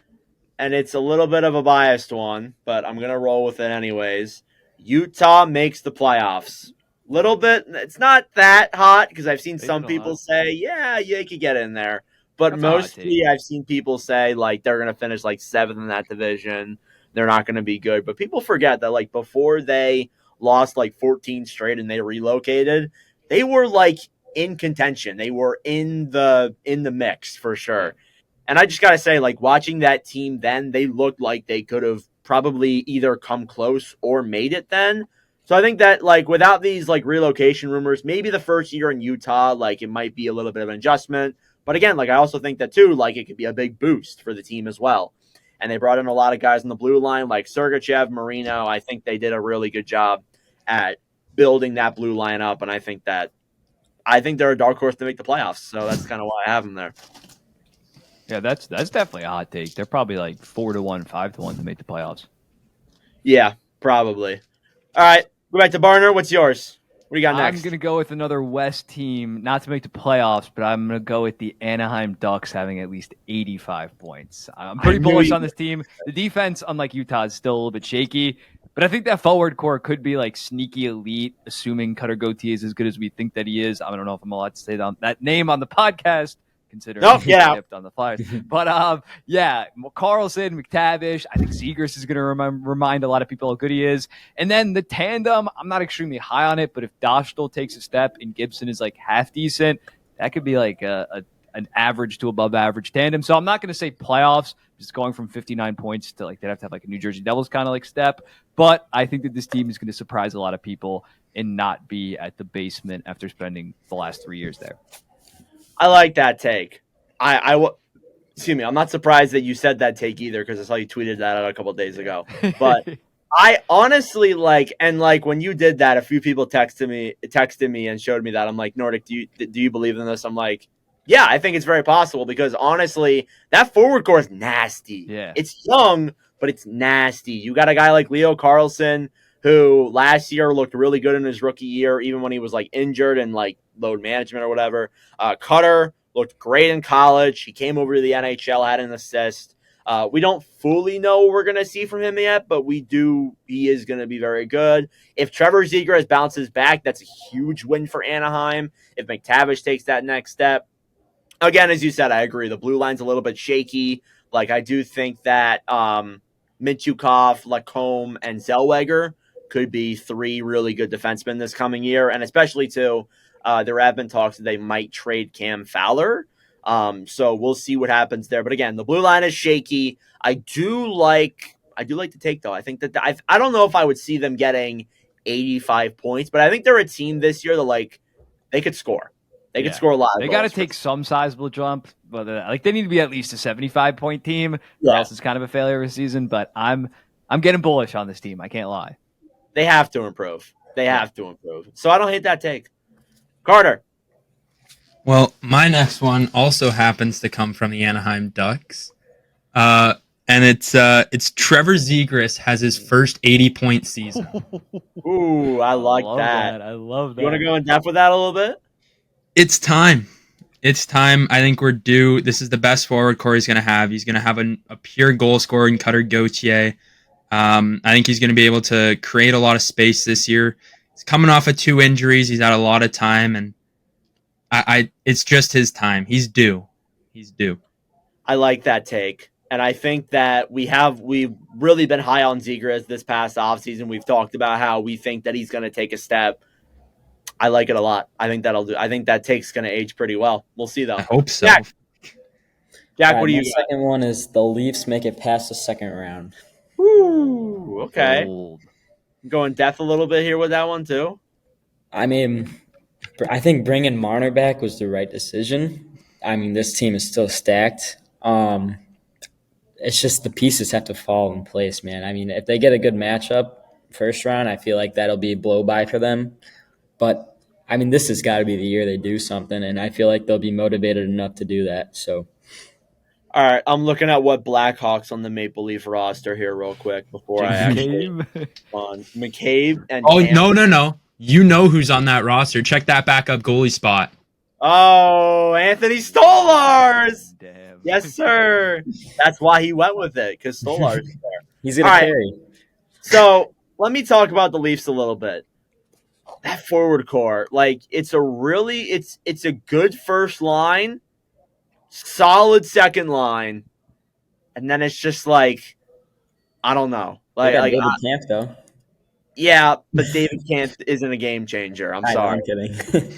and it's a little bit of a biased one, but I'm going to roll with it anyways. Utah makes the playoffs. Little bit. It's not that hot because I've seen some people say, yeah, you could get in there. But mostly I've seen people say, like, they're going to finish, like, 7th in that division. They're not going to be good. But people forget that, like, before they lost, like, 14 straight and they relocated, they were, like, in contention. They were in the mix for sure. And I just got to say, like, watching that team then, they looked like they could have probably either come close or made it then. So I think that, like, without these, like, relocation rumors, maybe the first year in Utah, like, it might be a little bit of an adjustment. But again, like, I also think that, too, like, it could be a big boost for the team as well. And they brought in a lot of guys on the blue line, like Sergachev, Marino. I think they did a really good job at building that blue line up. And I think they're a dark horse to make the playoffs. So that's kind of why I have them there. Yeah, that's definitely a hot take. They're probably like 4-1, 5-1 to make the playoffs. Yeah, probably. All right, go back to Bartner. What's yours? What do you got next? I'm going to go with another West team, not to make the playoffs, but I'm going to go with the Anaheim Ducks having at least 85 points. I'm pretty bullish on this team. The defense, unlike Utah, is still a little bit shaky, but I think that forward core could be like sneaky elite, assuming Cutter Gauthier is as good as we think that he is. I don't know if I'm allowed to say that name on the podcast, considering he's dipped on the Flyers. But yeah, Carlson, McTavish. I think Zegras is going to remind a lot of people how good he is. And then the tandem, I'm not extremely high on it, but if Dostal takes a step and Gibson is like half decent, that could be like an average to above average tandem. So I'm not going to say playoffs, just going from 59 points to like they'd have to have like a New Jersey Devils kind of like step. But I think that this team is going to surprise a lot of people and not be at the basement after spending the last 3 years there. I like that take. Excuse me. I'm not surprised that you said that take either because I saw you tweeted that out a couple of days ago. But I honestly like when you did that, a few people texted me and showed me that. I'm like, Nordic, do you believe in this? I'm like, yeah, I think it's very possible because honestly, that forward core is nasty. Yeah. It's young, but it's nasty. You got a guy like Leo Carlson who last year looked really good in his rookie year, even when he was like injured and like load management or whatever. Cutter looked great in college. He came over to the NHL, had an assist. We don't fully know what we're going to see from him yet, but we do. He is going to be very good. If Trevor Zegras bounces back, that's a huge win for Anaheim. If McTavish takes that next step, again, as you said, I agree. The blue line's a little bit shaky. Like, I do think that Mintyukov, Lacombe, and Zellweger could be three really good defensemen this coming year, and especially, too, there have been talks that they might trade Cam Fowler. So we'll see what happens there. But again, the blue line is shaky. I do like the take, though. I think that I don't know if I would see them getting 85 points, but I think they're a team this year that, they could score. They could score a lot of They goals. got to take some sizable jump, but they need to be at least a 75-point team, Yeah. or else it's kind of a failure of a season. But I'm getting bullish on this team. I can't lie. They have to improve. So I don't hate that take. Carter. Well, my next one also happens to come from the Anaheim Ducks. And it's Trevor Zegras has his first 80-point season. Ooh, I like that. I love that. You want to go in depth with that a little bit? It's time. I think we're due. This is the best forward core he's going to have. He's going to have a pure goal scorer in Cutter Gauthier. I think he's going to be able to create a lot of space this year. He's coming off of 2 injuries. He's had a lot of time, and it's just his time. He's due. I like that take. And I think that we've really been high on Zegras this past offseason. We've talked about how we think that he's going to take a step. I like it a lot. I think that take's going to age pretty well. We'll see, though. I hope so. Jack, what do you The got? second one is the Leafs make it past the second round. Ooh, okay. Bold. Go in depth a little bit here with that one, too. I mean, I think bringing Marner back was the right decision. I mean, this team is still stacked. It's just the pieces have to fall in place, man. I mean, if they get a good matchup first round, I feel like that'll be a blow by for them. But, I mean, this has got to be the year they do something, and I feel like they'll be motivated enough to do that. So, all right, I'm looking at what Blackhawks on the Maple Leaf roster here real quick before I actually on McCabe and No. You know who's on that roster. Check that backup goalie spot. Oh, Anthony Stolarz. Damn. Yes, sir. That's why he went with it, because Stolarz is there. he's going to carry. So let me talk about the Leafs a little bit. That forward core, it's a good first line, solid second line, and then it's just I don't know. They got David Camp, though. Yeah, but David Camp isn't a game changer. I'm sorry. I'm kidding.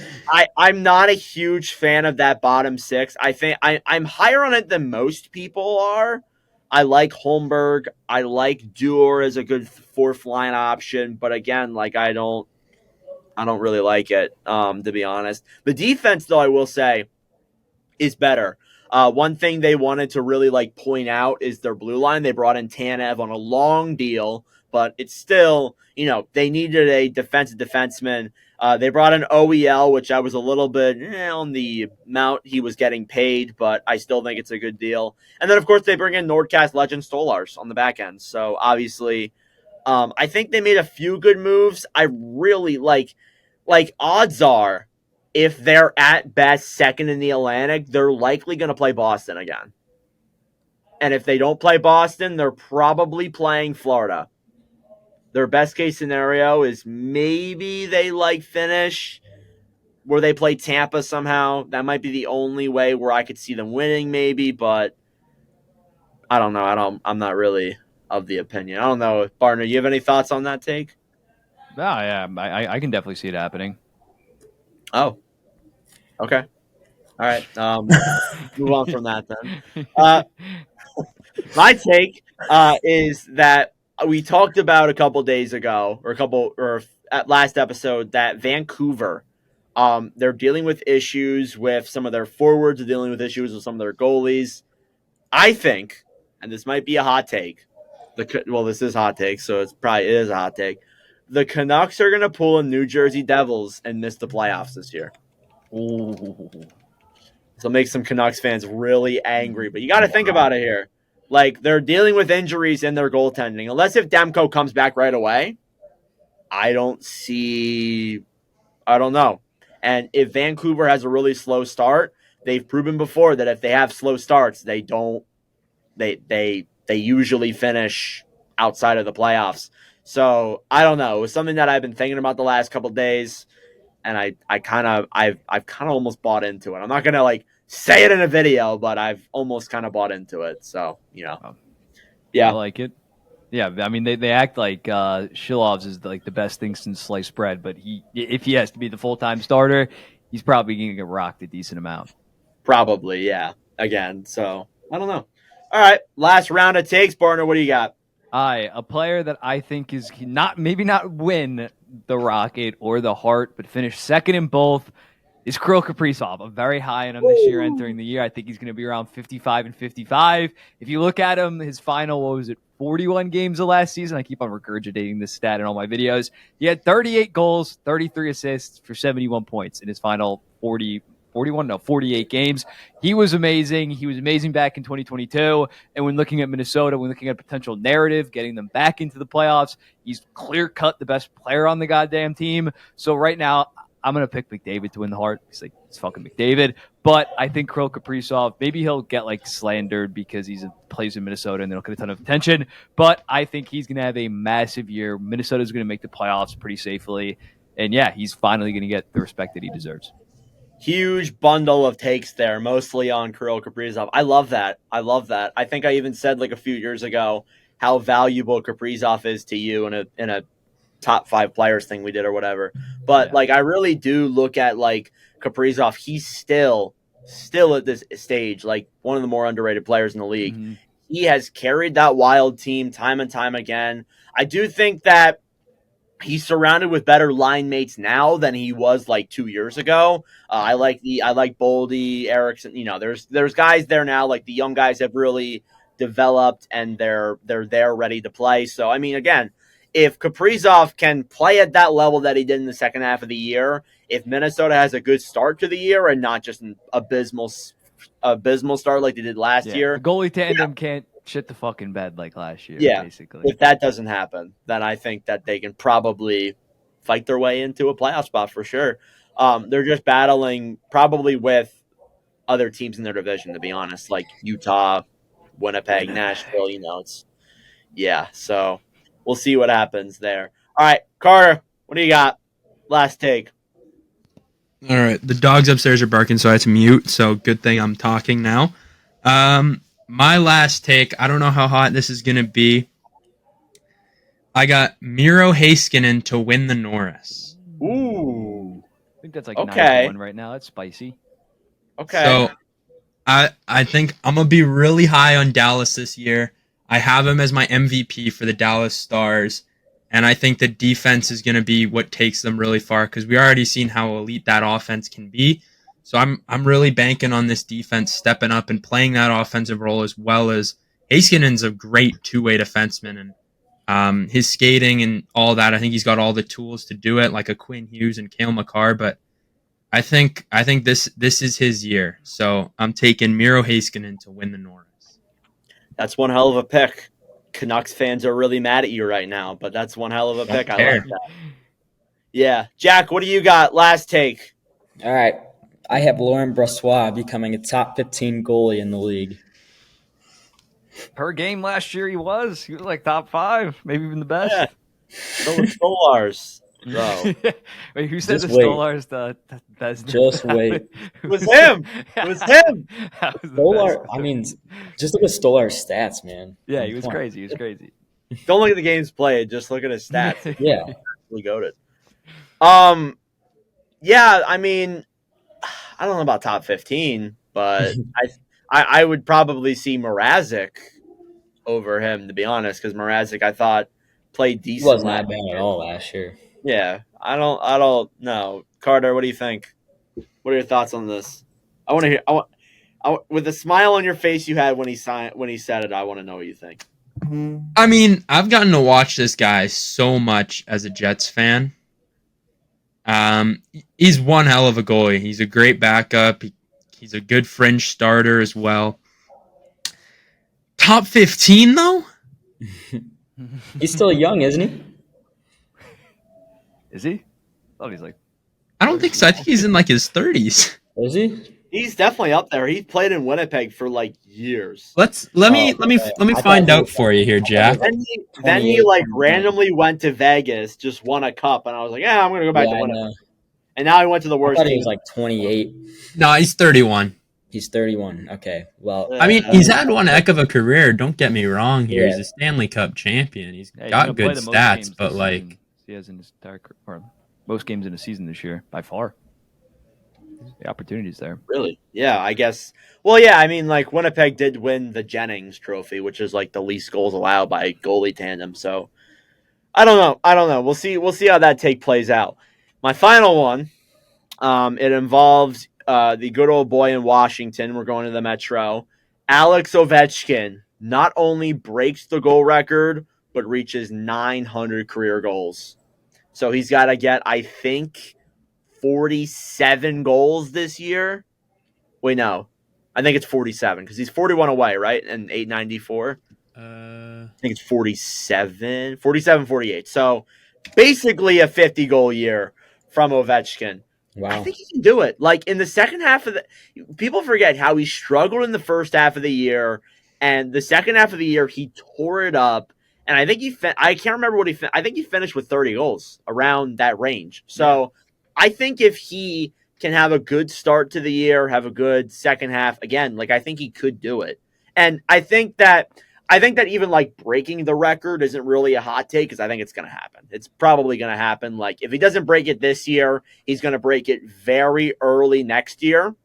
I'm not a huge fan of that bottom 6. I think I'm higher on it than most people are. I like Holmberg. I like Duer as a good fourth line option, but again, I don't really like it, to be honest. The defense, though, I will say, is better. One thing they wanted to really point out is their blue line. They brought in Tanev on a long deal, but it's still, they needed a defensive defenseman. They brought in OEL, which I was a little bit on the amount he was getting paid, but I still think it's a good deal. And then, of course, they bring in NordCast legend Stolarz on the back end. So, obviously, I think they made a few good moves. I really odds are, if they're at best second in the Atlantic, they're likely going to play Boston again. And if they don't play Boston, they're probably playing Florida. Their best case scenario is maybe they finish where they play Tampa somehow. That might be the only way where I could see them winning, maybe, but I don't know. I'm not really of the opinion. I don't know. Bartner, you have any thoughts on that take? Oh, yeah, I can definitely see it happening. Oh, okay. All right. Move on from that then. My take is that we talked about a couple days ago, or at last episode, that Vancouver, they're dealing with issues with some of their forwards, they're dealing with issues with some of their goalies. I think, and this might be a hot take, Well, this is hot take, so it is a hot take. The Canucks are going to pull a New Jersey Devils and miss the playoffs this year. Ooh. So make some Canucks fans really angry. But you got to think about it here. Like, they're dealing with injuries in their goaltending. Unless if Demko comes back right away, I don't know. And if Vancouver has a really slow start, they've proven before that if they have slow starts, they usually finish outside of the playoffs. So I don't know. It was something that I've been thinking about the last couple of days, and I've kind of almost bought into it. I'm not gonna like say it in a video, but I've almost kind of bought into it. So yeah, I like it. Yeah, I mean they act like Shilovs is like the best thing since sliced bread, but if he has to be the full-time starter, he's probably going to get rocked a decent amount. Probably, yeah. Again, so I don't know. All right, last round of takes, Bartner. What do you got? A player that I think is maybe not win the Rocket or the Hart, but finish second in both is Kirill Kaprizov. I'm very high on him this year entering the year. I think he's going to be around 55 and 55. If you look at him, his final, 41 games of last season? I keep on regurgitating this stat in all my videos. He had 38 goals, 33 assists for 71 points in his final 48 games. He was amazing. He was amazing back in 2022. And when looking at Minnesota, when looking at potential narrative, getting them back into the playoffs, he's clear-cut the best player on the goddamn team. So right now, I'm going to pick McDavid to win the Hart. He's like, it's fucking McDavid. But I think Kirill Kaprizov, maybe he'll get like slandered because he plays in Minnesota and they'll get a ton of attention. But I think he's going to have a massive year. Minnesota's going to make the playoffs pretty safely. And yeah, he's finally going to get the respect that he deserves. Huge bundle of takes there, mostly on Kirill Kaprizov. I love that. I think I even said like a few years ago how valuable Kaprizov is to you in a top 5 players thing we did or whatever. But like I really do look at like Kaprizov, he's still at this stage like one of the more underrated players in the league. Mm-hmm. He has carried that Wild team time and time again. I do think that he's surrounded with better line mates now than he was like 2 years ago. I like Boldy, Erickson. You know, there's guys there now. Like the young guys have really developed and they're there ready to play. So I mean, again, if Kaprizov can play at that level that he did in the second half of the year, if Minnesota has a good start to the year and not just an abysmal start like they did last year, the goalie tandem can't shit the fucking bed like last year. Basically, if that doesn't happen, then I think that they can probably fight their way into a playoff spot for sure. They're just battling probably with other teams in their division, to be honest, like Utah, Winnipeg, Nashville. You know, so we'll see what happens there. All right, Carter, what do you got? Last take. All right, the dogs upstairs are barking, so I had to mute. So good thing I'm talking now. My last take, I don't know how hot this is going to be. I got Miro Heiskanen to win the Norris. Ooh. I think that's like 9-1 right now. That's spicy. Okay. So I think I'm going to be really high on Dallas this year. I have him as my MVP for the Dallas Stars. And I think the defense is going to be what takes them really far because we already seen how elite that offense can be. So I'm really banking on this defense stepping up and playing that offensive role as well as Heiskanen's a great two-way defenseman and his skating and all that. I think he's got all the tools to do it, like a Quinn Hughes and Cale Makar. But I think this is his year. So I'm taking Miro Heiskanen to win the Norris. That's one hell of a pick. Canucks fans are really mad at you right now, but that's one hell of a pick. I like that. Yeah, Jack, what do you got? Last take. All right. I have Laurent Brossoit becoming a top 15 goalie in the league. Per game last year, he was like top 5, maybe even the best. Yeah. So was Stolars. Wait, who said Stolars the best? Just wait. It was him. It was him. Stolar. I mean, just look at Stolar's stats, man. Yeah, he was crazy. He was crazy. Don't look at the games played. Just look at his stats. Yeah, we goated. Yeah, I mean, I don't know about top 15, but I would probably see Mrazek over him, to be honest, because Mrazek I thought played decent. He wasn't that bad at all last year. Yeah, I don't know. Carter, what do you think? What are your thoughts on this? I want to hear. With the smile on your face you had when he said it, I want to know what you think. I mean, I've gotten to watch this guy so much as a Jets fan. He's one hell of a goalie. He's a great backup. He's a good fringe starter as well. Top 15 though? He's still young, isn't he? Is he? Oh, he's like. I don't think so. I think he's in like his 30s. Is he? He's definitely up there. He played in Winnipeg for like years. Let me I find thought he out was- for you here, Jack. Then he like randomly went to Vegas, just won a cup, and I was like, yeah, I'm gonna go back to Yeah, I Winnipeg. know. And now he went to the I worst thought he team. was like 28. No, he's 31. He's 31. Okay, well, I mean, he's had one heck of a career. Don't get me wrong here. He's Yeah. a Stanley Cup champion. He's Yeah, he's got gonna play good the most stats, games but this like, season he has in his entire or most games in a season this year by far. The opportunity's there. Really? Yeah, I guess. Well, yeah, I mean, like Winnipeg did win the Jennings Trophy, which is like the least goals allowed by goalie tandem. So I don't know. We'll see. We'll see how that plays out. My final one. It involves the good old boy in Washington. We're going to the Metro. Alex Ovechkin not only breaks the goal record, but reaches 900 career goals. So he's got to get, I think, 47 goals this year. Wait, no. I think it's 47 because he's 41 away, right? And 894. I think it's 47, 48. So basically a 50 goal year from Ovechkin. wow. I think he can do it. Like in the second half of the people forget how he struggled in the first half of the year, and the second half of the year he tore it up. And I think I can't remember what I think he finished with 30 goals around that range. So I think if he can have a good start to the year, have a good second half, again, like I think he could do it. And I think that even like breaking the record isn't really a hot take because I think it's going to happen. It's probably going to happen. Like if he doesn't break it this year, he's going to break it very early next year.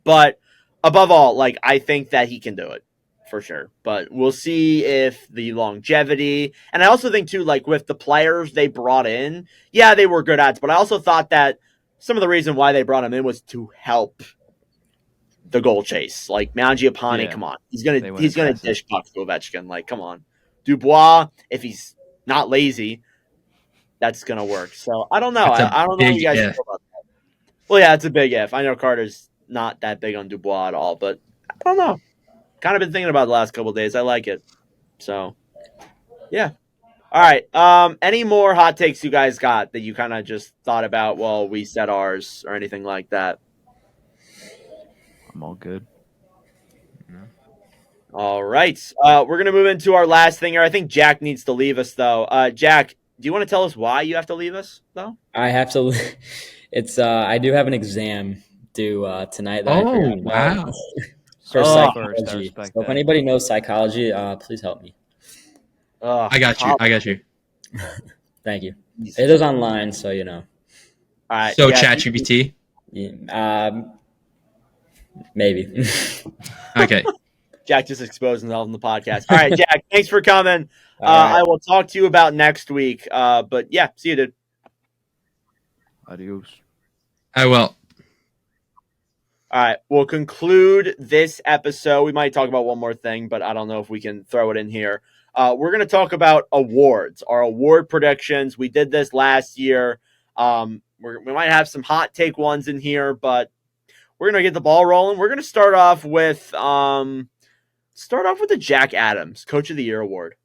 But above all, like I think that he can do it for sure. But we'll see if the longevity, and I also think too, like with the players they brought in, yeah, they were good ads. But I also thought that some of the reason why they brought him in was to help the goal chase. Like Mangiapane, Yeah. come on. He's They gonna went aggressive. dish pucks to Ovechkin. Like, come on. Dubois, if he's not lazy, that's gonna work. So I don't know. That's a I don't know what big you guys if. think about that. Well, yeah, it's a big if. I know Carter's not that big on Dubois at all, but I don't know. Kind of been thinking about it the last couple of days. I like it. So yeah. All right. Any more hot takes you guys got that you kind of just thought about while we said ours or anything like that? I'm all good. All right. We're going to move into our last thing here. I think Jack needs to leave us, though. Jack, do you want to tell us why you have to leave us, though? I have to. It's I do have an exam due tonight. That I Oh, forgot about. wow. For Oh, psychology. I respect So if that. anybody knows psychology, please help me. I got you. Thank you. It is online, so you know. All right. So yeah, ChatGPT. Yeah, maybe. Okay. Jack just exposed himself in the podcast. All right, Jack, thanks for coming. All right. I will talk to you about next week. But yeah, see you, dude. Adios. I will. All right, we'll conclude this episode. We might talk about one more thing, but I don't know if we can throw it in here. We're going to talk about awards, our award predictions. We did this last year. We might have some hot take ones in here, but we're going to get the ball rolling. We're going to start off with the Jack Adams Coach of the Year award.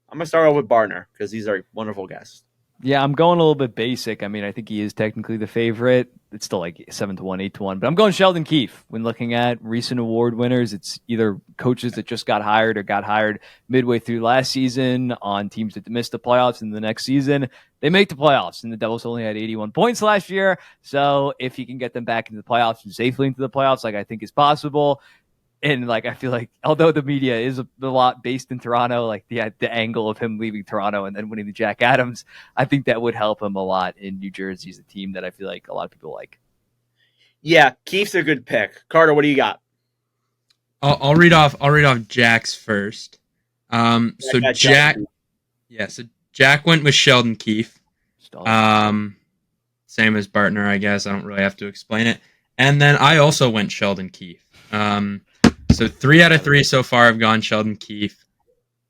I'm going to start off with Bartner because he's our wonderful guest. Yeah, I'm going a little bit basic. I mean, I think he is technically the favorite. It's still like 7-1, 8-1, but I'm going Sheldon Keefe. When looking at recent award winners, it's either coaches that just got hired or got hired midway through last season on teams that missed the playoffs in the next season. They make the playoffs, and the Devils only had 81 points last year. So if he can get them back into the playoffs and safely into the playoffs, like I think is possible. And like I feel like, although the media is a lot based in Toronto, like the angle of him leaving Toronto and then winning the Jack Adams, I think that would help him a lot in New Jersey. He's a team that I feel like a lot of people like. Yeah, Keefe's a good pick. Carter, what do you got? I'll read off Jack's first. So got Jack, Sheldon. so Jack went with Sheldon Keefe. Stalin. Same as Bartner, I guess. I don't really have to explain it. And then I also went Sheldon Keefe. So 3 out of 3 so far have gone Sheldon Keefe.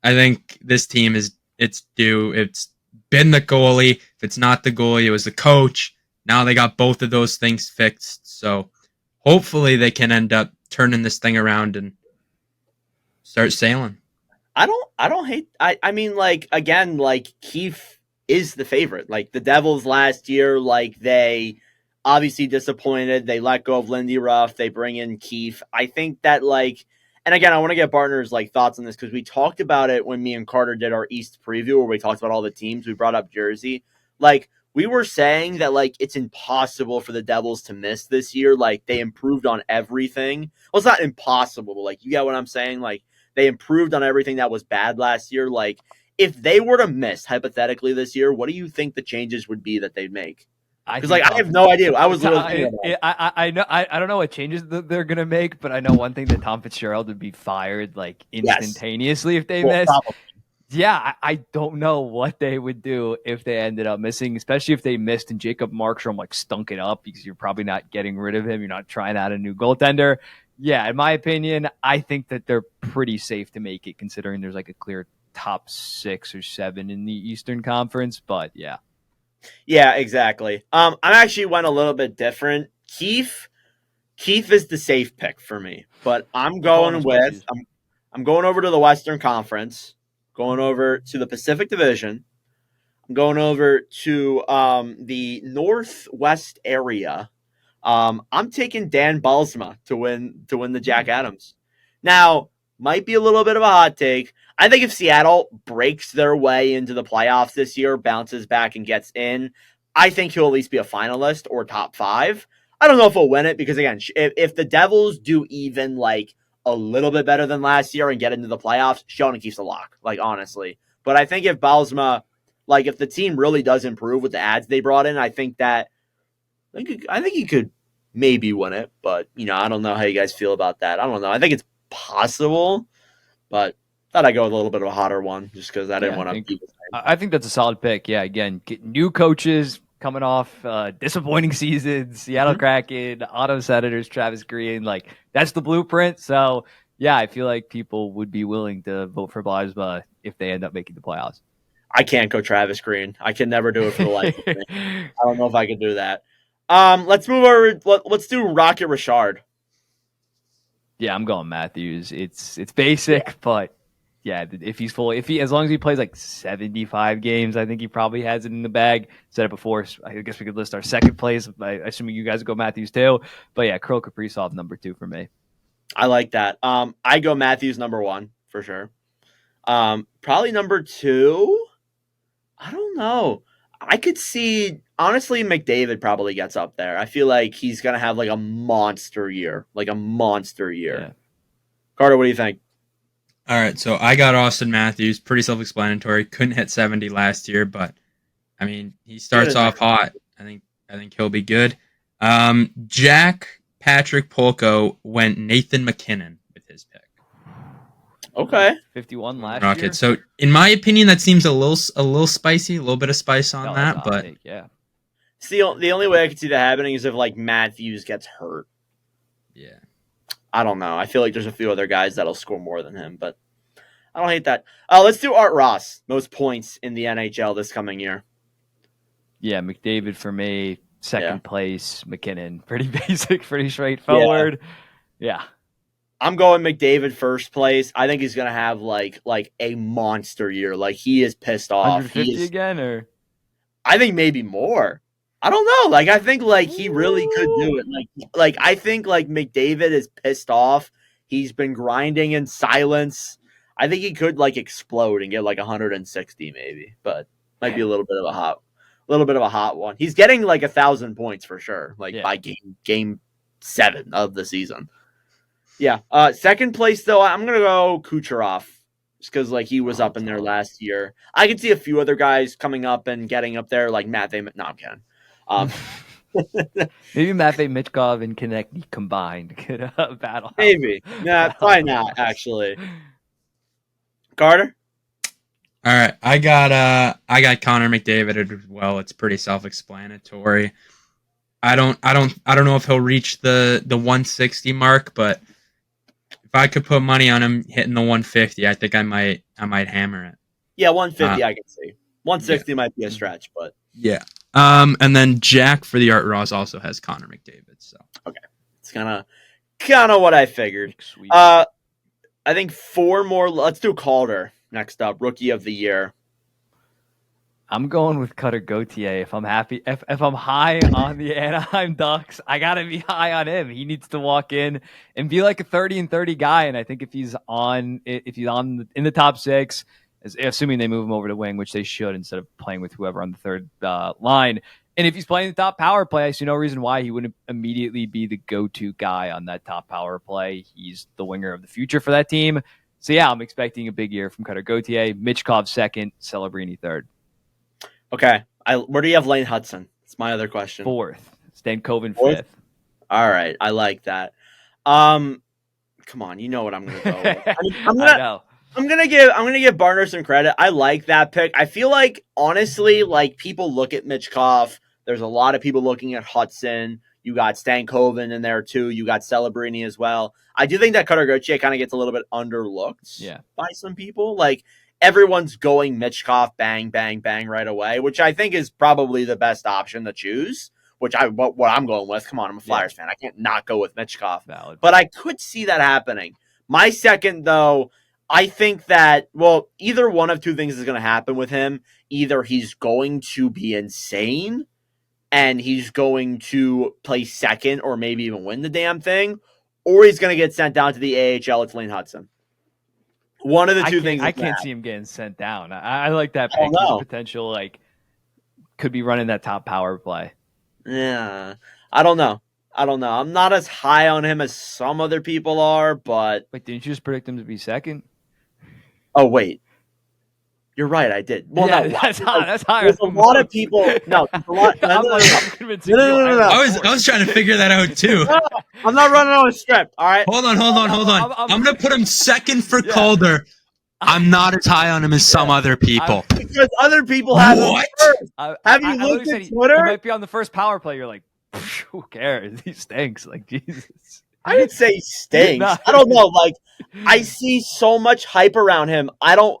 I think this team it's due. It's been the goalie. If it's not the goalie, it was the coach. Now they got both of those things fixed. So hopefully they can end up turning this thing around and start sailing. I don't hate. I mean, like, again, like, Keefe is the favorite. Like, the Devils last year, like, they obviously disappointed. They let go of Lindy Ruff. They bring in Keefe. I think that, like, and again, I want to get Bartner's, like, thoughts on this because we talked about it when me and Carter did our East preview where we talked about all the teams. We brought up Jersey. Like, we were saying that, like, it's impossible for the Devils to miss this year. Like, they improved on everything. Well, it's not impossible, but, like, you get what I'm saying? Like, they improved on everything that was bad last year. Like, if they were to miss, hypothetically, this year, what do you think the changes would be that they'd make? Because, like, I have no idea. I was literally I know. I don't know what changes they're gonna make, but I know one thing that Tom Fitzgerald would be fired like instantaneously if they miss. Probably. Yeah, I don't know what they would do if they ended up missing, especially if they missed and Jacob Markstrom like stunk it up because you're probably not getting rid of him. You're not trying out a new goaltender. Yeah, in my opinion, I think that they're pretty safe to make it considering there's like a clear top 6 or 7 in the Eastern Conference. But yeah. Yeah, exactly. I actually went a little bit different. Keefe is the safe pick for me, but I'm going with I'm going over to the Western Conference, going over to the Pacific Division. I'm going over to the Northwest area. I'm taking Dan Balsma to win the Jack Adams. Now, might be a little bit of a hot take. I think if Seattle breaks their way into the playoffs this year, bounces back and gets in, I think he'll at least be a finalist or top 5. I don't know if he'll win it because, again, if the Devils do even like a little bit better than last year and get into the playoffs, Sheldon Keefe's a lock, like, honestly. But I think if Balsma, like, if the team really does improve with the ads they brought in, I think he could maybe win it. But, you know, I don't know how you guys feel about that. I don't know. I think it's possible, but thought I'd go with a little bit of a hotter one just because I didn't want to keep it. I think that's a solid pick. Yeah, again, get new coaches coming off disappointing seasons, Seattle Kraken, Ottawa Senators, Travis Green. Like, that's the blueprint. So, yeah, I feel like people would be willing to vote for Balsma if they end up making the playoffs. I can't go Travis Green. I can never do it for the life of me. I don't know if I can do that. Let's move over. Let's do Rocket Richard. Yeah, I'm going Matthews. It's basic, but yeah, as long as he plays like 75 games, I think he probably has it in the bag. Said it before. I guess we could list our second place. Assuming you guys go Matthews too. But yeah, Kirill Kaprizov number 2 for me. I like that. I go Matthews number 1 for sure. Probably number 2. I don't know. I could see, honestly, McDavid probably gets up there. I feel like he's going to have like a monster year. Yeah. Carter, what do you think? All right, so I got Austin Matthews. Pretty self-explanatory. Couldn't hit 70 last year, but, I mean, he starts off hot. I think he'll be good. Jack Patrick Polko went Nathan McKinnon with his pick. Okay. 51 last Rocket. year. So, in my opinion, that seems a little spicy, a little bit of spice on that, but yeah. See, the only way I could see that happening is if like Matthews gets hurt. Yeah. I don't know. I feel like there's a few other guys that'll score more than him, but I don't hate that. Let's do Art Ross. Most points in the NHL this coming year. Yeah, McDavid for me. Second place, McKinnon. Pretty basic, pretty straightforward. Yeah. I'm going McDavid first place. I think he's gonna have like a monster year. Like, he is pissed off. 150 again, or I think maybe more. I don't know. Like, I think like he really could do it. Like I think like McDavid is pissed off. He's been grinding in silence. I think he could like explode and get like 160 maybe, but might be a little bit of a hot one. He's getting like 1,000 points for sure. Like by game 7 of the season. Yeah. Second place though, I'm gonna go Kucherov. Just because like he was up in there last year. I could see a few other guys coming up and getting up there, like Matvey. No, I'm kidding. Maybe Matvey Michkov and Konechny combined could battle. Maybe. Nah, probably not, actually. Carter? All right. I got Connor McDavid as well. It's pretty self-explanatory. I don't know if he'll reach the 160 mark, but if I could put money on him hitting the 150, I think I might hammer it. Yeah, 150 I can see. 160 might be a stretch, but Yeah. And then Jack for the Art Ross also has Connor McDavid. So okay, it's kind of what I figured. Sweet. I think 4 more. Let's do Calder next up, Rookie of the Year. I'm going with Cutter Gauthier. If I'm high on the Anaheim Ducks, I gotta be high on him. He needs to walk in and be like a 30-30 guy. And I think if he's in the top 6, assuming they move him over to wing, which they should instead of playing with whoever on the third line. And if he's playing the top power play, I see no reason why he wouldn't immediately be the go-to guy on that top power play. He's the winger of the future for that team. So yeah, I'm expecting a big year from Cutter Gauthier. Michkov second, Celebrini third. Okay. Where do you have Lane Hudson? That's my other question. 4th. Stankoven 4th? 5th. All right. I like that. Come on, you know what I'm gonna go with. I'm gonna give Bartner some credit. I like that pick. I feel like honestly, like people look at Michkov. There's a lot of people looking at Hudson. You got Stankoven in there too. You got Celebrini as well. I do think that Cutter Gauthier kind of gets a little bit underlooked by some people. Like everyone's going Michkov, bang, bang, bang right away, which I think is probably the best option to choose. What I'm going with. Come on, I'm a Flyers fan. I can't not go with Michkov. Valid. But I could see that happening. My second, though, I think that, well, either one of two things is going to happen with him. Either he's going to be insane and he's going to play second or maybe even win the damn thing, or he's going to get sent down to the AHL. It's Lane Hudson. One of the two things. I can't see him getting sent down. I like that pick. His potential, could be running that top power play. Yeah. I don't know. I'm not as high on him as some other people are, but... Wait, didn't you just predict him to be second? Oh, wait. You're right, I did. Well, yeah, no, that's higher. There's a lot of people... No, a lot... No. I was trying to figure that out, too. No, I'm not running on a script, all right? Hold on. I'm going to put him second for Calder. I'm not as high on him as some other people. Because other people have what? Have you looked at Twitter? He might be on the first power play. You're like, who cares? He stinks. Like, Jesus. I didn't say he stinks. I don't know. Like, I see so much hype around him. I don't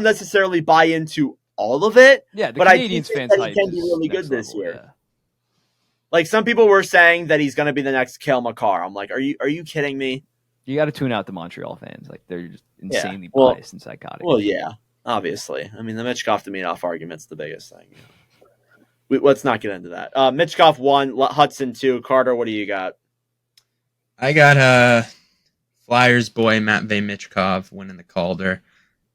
necessarily buy into all of it. Yeah, but Canadians I think fans that he can be really good this level, year. Yeah. Like some people were saying that he's going to be the next Cale Makar. I'm like, are you kidding me? You got to tune out the Montreal fans. Like they're just insanely biased and psychotic. Well, yeah, obviously. I mean, the Michkov to Minoff argument's the biggest thing. Let's not get into that. Michkov 1, Hudson 2. Carter, what do you got? I got Flyers boy Matvei Michkov winning the Calder.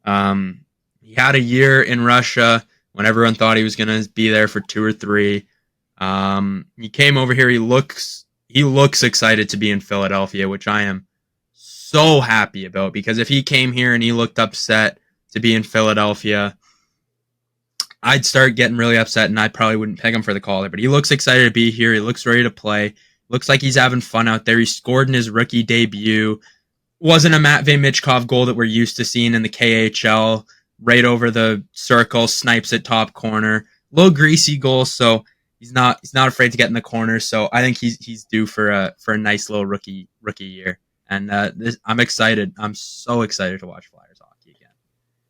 He had a year in Russia when everyone thought he was going to be there for 2 or 3. He came over here. He looks excited to be in Philadelphia, which I am so happy about, because if he came here and he looked upset to be in Philadelphia, I'd start getting really upset and I probably wouldn't pick him for the Calder. But he looks excited to be here. He looks ready to play. Looks like he's having fun out there. He scored in his rookie debut. Wasn't a Matvei Michkov goal that we're used to seeing in the KHL. Right over the circle, snipes at top corner. Little greasy goal, so he's not afraid to get in the corner. So I think he's due for a nice little rookie year. And I'm excited. I'm so excited to watch Flyers hockey again.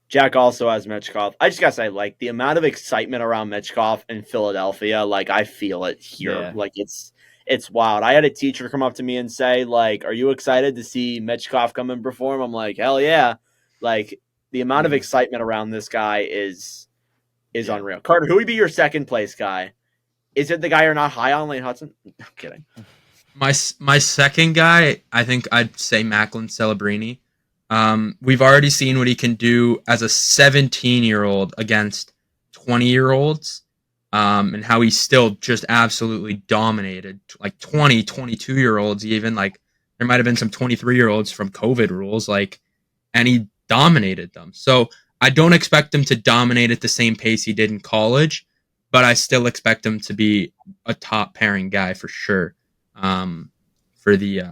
Jack also has Michkov. I just gotta say, like, the amount of excitement around Michkov in Philadelphia, like, I feel it here. Yeah. Like, it's wild. I had a teacher come up to me and say, like, are you excited to see Michkov come and perform? I'm like, hell yeah. Like, the amount of excitement around this guy is unreal. Carter, who would be your second place guy? Is it the guy you're not high on, Lane Hudson? I'm kidding. My second guy, I think I'd say Macklin Celebrini. We've already seen what he can do as a 17-year-old against 20-year-olds, and how he still just absolutely dominated, like 20, 22-year-olds even. Like, there might have been some 23-year-olds from COVID rules, like, and he dominated them. So I don't expect him to dominate at the same pace he did in college, but I still expect him to be a top pairing guy for sure. For the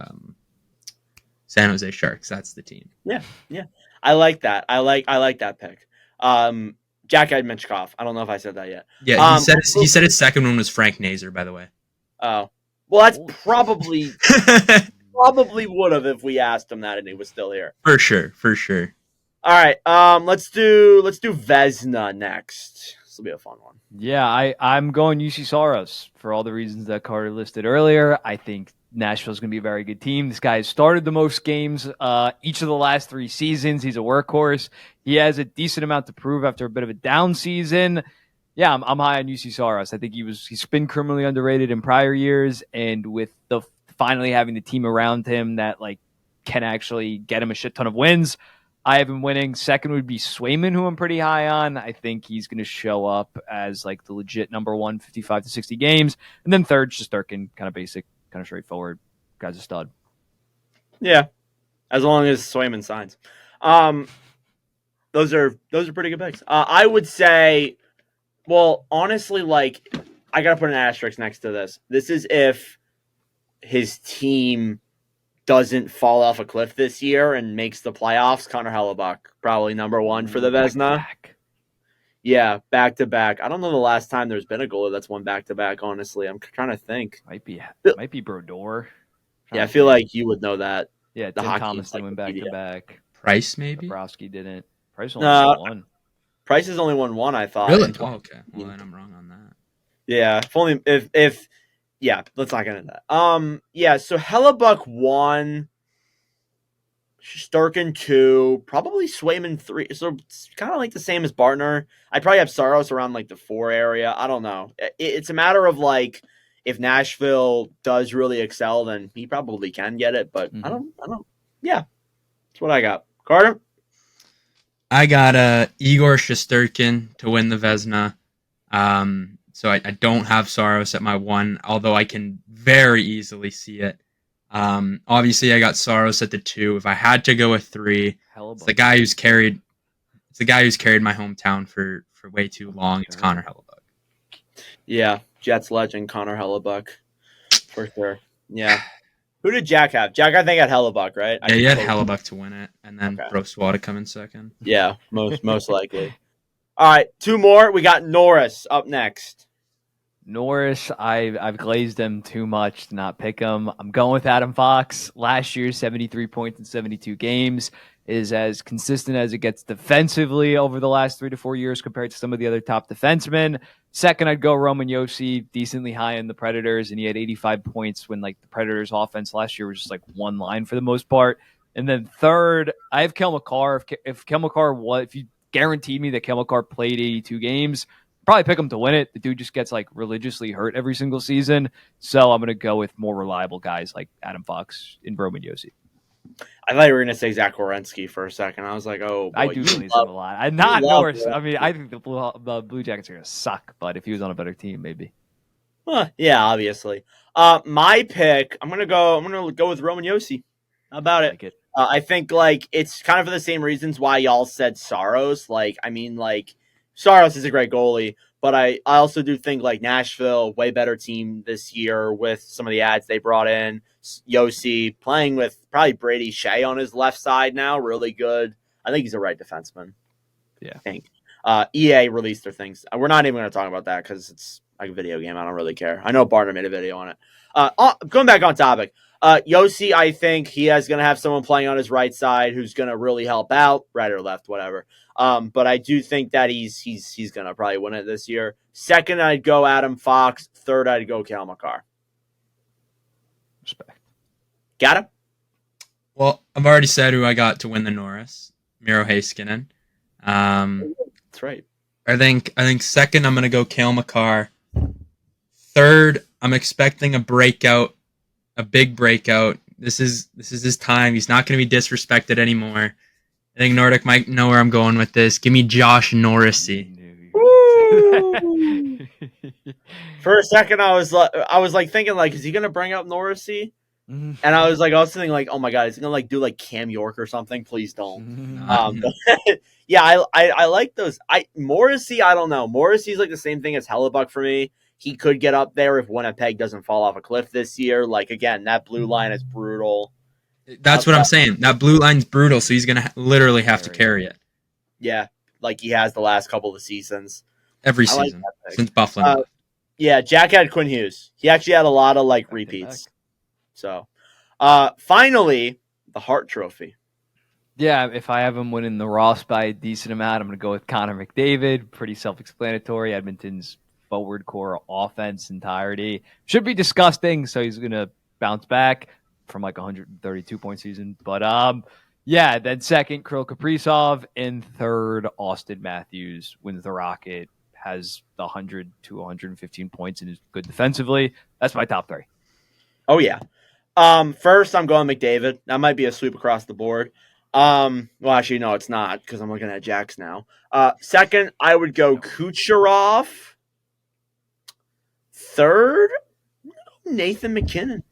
San Jose Sharks. That's the team. Yeah. I like that. I like that pick. Jack had Michkov. I don't know if I said that yet. Yeah, he said his second one was Frank Nazar, by the way. Oh. Well, that's probably would have if we asked him that and he was still here. For sure. All right. Let's do Vesna next. This will be a fun one. Yeah, I'm going UC Soros for all the reasons that Carter listed earlier. I think Nashville's going to be a very good team. This guy has started the most games each of the last 3 seasons. He's a workhorse. He has a decent amount to prove after a bit of a down season. Yeah, I'm high on UC Soros. I think he's been criminally underrated in prior years, and with the finally having the team around him that like can actually get him a shit ton of wins, I have him winning. Second would be Swayman, who I'm pretty high on. I think he's going to show up as like the legit number 1, 55 to 60 games. And then third, Shesterkin, kind of basic, kind of straightforward. Guy's a stud. Yeah, as long as Swayman signs. Those are pretty good picks. I would say, well, honestly, like I got to put an asterisk next to this. This is if his team doesn't fall off a cliff this year and makes the playoffs. Connor Hellebuck, probably number 1 for the Vezina. Yeah, back to back. I don't know the last time there's been a goalie that's won back to back. Honestly, I'm trying to think. Might be Brodeur. Yeah, I feel like you would know that. Yeah, The Tim hockey Thomas didn't win back to encyclopedia. back. Price maybe. Bobrovsky didn't. Price only won one. Price has only won 1, I thought. Really? Oh, okay. Well, then I'm wrong on that. Yeah, if yeah, let's not get into that. Yeah, so Hellebuck 1, Shesterkin 2, probably Swayman 3. So it's kind of like the same as Bartner. I'd probably have Saros around like the 4 area. I don't know. It's a matter of like if Nashville does really excel, then he probably can get it. But I don't. Yeah, that's what I got. Carter. I got Igor Shesterkin to win the Vezina. So I don't have Saros at my 1, although I can very easily see it. Obviously, I got Saros at the 2. If I had to go with 3, it's the guy who's carried my hometown for way too long. It's Connor Hellebuck. Yeah, Jets legend Connor Hellebuck, for sure. Yeah. Who did Jack have? Jack, I think, had Hellebuck, right? Yeah, he had Hellebuck to win it, and then Broswell to come in second. Yeah, most likely. All right, 2 more. We got Norris up next. Norris, I've glazed him too much to not pick him. I'm going with Adam Fox. Last year, 73 points in 72 games is as consistent as it gets defensively over the last 3 to 4 years compared to some of the other top defensemen. Second, I'd go Roman Josi, decently high in the Predators, and he had 85 points when like the Predators' offense last year was just like one line for the most part. And then third, I have Kel McCarr. If Kel McCarr if you guaranteed me that Kel McCarr played 82 games, probably pick him to win it. The dude just gets like religiously hurt every single season. So I'm going to go with more reliable guys like Adam Fox and Roman Josi. I thought you were going to say Zach Werenski for a second. I was like, oh, boy, I do glaze him a lot. I'm not Norris. I mean, I think the Blue Jackets are going to suck, but if he was on a better team, maybe. Yeah, obviously. My pick, I'm gonna go with Roman Josi. How about it? Like it. I think like it's kind of for the same reasons why y'all said Saros. Like, I mean, like Saros is a great goalie, but I also do think like Nashville, way better team this year with some of the ads they brought in. Josi playing with probably Brady Shea on his left side now, really good. I think he's a right defenseman. Yeah. I think. EA released their things. We're not even going to talk about that because it's like a video game. I don't really care. I know Bartner made a video on it. Going back on topic, Josi, I think he is going to have someone playing on his right side who's going to really help out, right or left, whatever. But I do think that he's going to probably win it this year. Second, I'd go Adam Fox. Third, I'd go Kel McCarr. Respect. Got him? Well, I've already said who I got to win the Norris, Miro Heiskanen. That's right. I think second I'm gonna go Cale McCarr. Third, I'm expecting a big breakout. This is his time. He's not gonna be disrespected anymore. I think Nordic might know where I'm going with this. Give me Josh Norrisy. For a second, I was like thinking like, is he gonna bring up Norrisy? And I was also thinking like, oh my god, is he gonna like do like Cam York or something? Please don't. Yeah, I like those. Morrissey, I don't know. Morrissey's like the same thing as Hellebuck for me. He could get up there if Winnipeg doesn't fall off a cliff this year. Like again, that blue line is brutal. That's what I'm saying. That blue line's brutal, so he's gonna literally have to carry it. Yeah, like he has the last couple of seasons. Every season since Buffalo. Yeah, Jack had Quinn Hughes. He actually had a lot of like repeats. So, finally, the Hart Trophy. Yeah, if I have him winning the Ross by a decent amount, I'm going to go with Connor McDavid. Pretty self-explanatory. Edmonton's forward core offense entirety should be disgusting, so he's going to bounce back from like 132-point season. But yeah, then second, Kirill Kaprizov. In third, Austin Matthews wins the Rocket, has the 100 to 115 points and is good defensively. That's my top three. Oh yeah. First, I'm going McDavid. That might be a sweep across the board. Well, actually, no, it's not because I'm looking at Jax now. Second, I would go Kucherov. Third, Nathan McKinnon.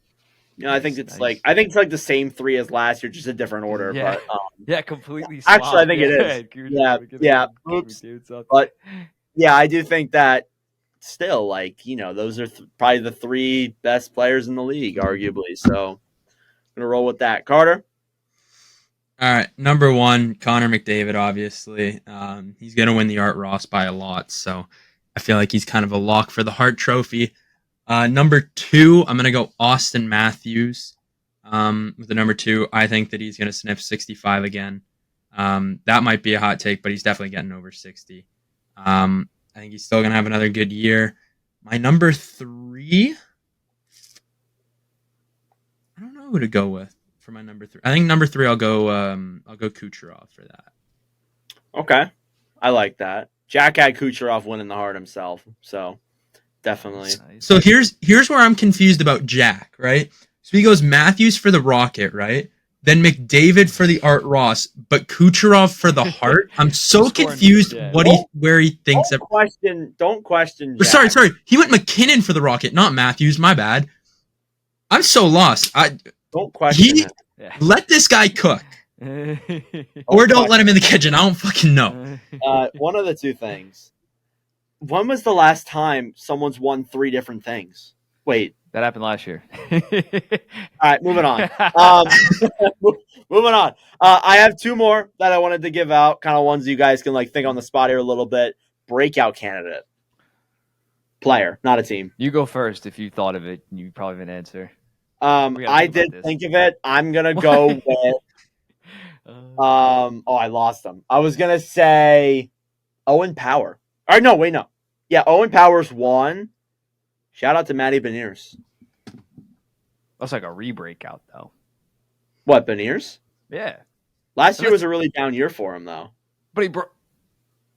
I think it's nice. like the same three as last year, just a different order. Yeah. But Yeah, completely. actually, I think it is. Yeah. Oops. But yeah, I do think that still, those are probably the three best players in the league, arguably. So I'm gonna roll with that. Carter. All right, number one, Connor McDavid. Obviously, he's gonna win the Art Ross by a lot, so I feel like he's kind of a lock for the Hart Trophy. Number two, I'm gonna go Austin Matthews. With the number two, I think that he's gonna sniff 65 again. That might be a hot take, but he's definitely getting over 60. I think he's still gonna have another good year. My number three, I don't know who to go with for my number three. I think number three, I'll go Kucherov for that. Okay, I like that. Jack had Kucherov winning the Hart himself, so definitely. So here's where I'm confused about Jack, right? So he goes Matthews for the Rocket, right? Then McDavid for the Art Ross, but Kucherov for the Hart. I'm so confused where he thinks. Don't question. Jack. Sorry. He went McKinnon for the Rocket, not Matthews. My bad. I'm so lost. Don't question. Let this guy cook, or don't let him in the kitchen. I don't fucking know. One of the two things. When was the last time someone's won three different things? Wait. That happened last year. All right, moving on. Moving on. I have two more that I wanted to give out, kind of ones you guys can think on the spot here a little bit. Breakout candidate. Player, not a team. You go first if you thought of it. You probably have an answer. I did think of it. I'm going to go with I lost him. I was going to say Owen Power. Or no, wait, no. Yeah, Owen Power's one. Shout out to Matty Beniers. That's like a re-breakout, though. What, Beniers? Yeah. Last year was a really down year for him, though. But he broke.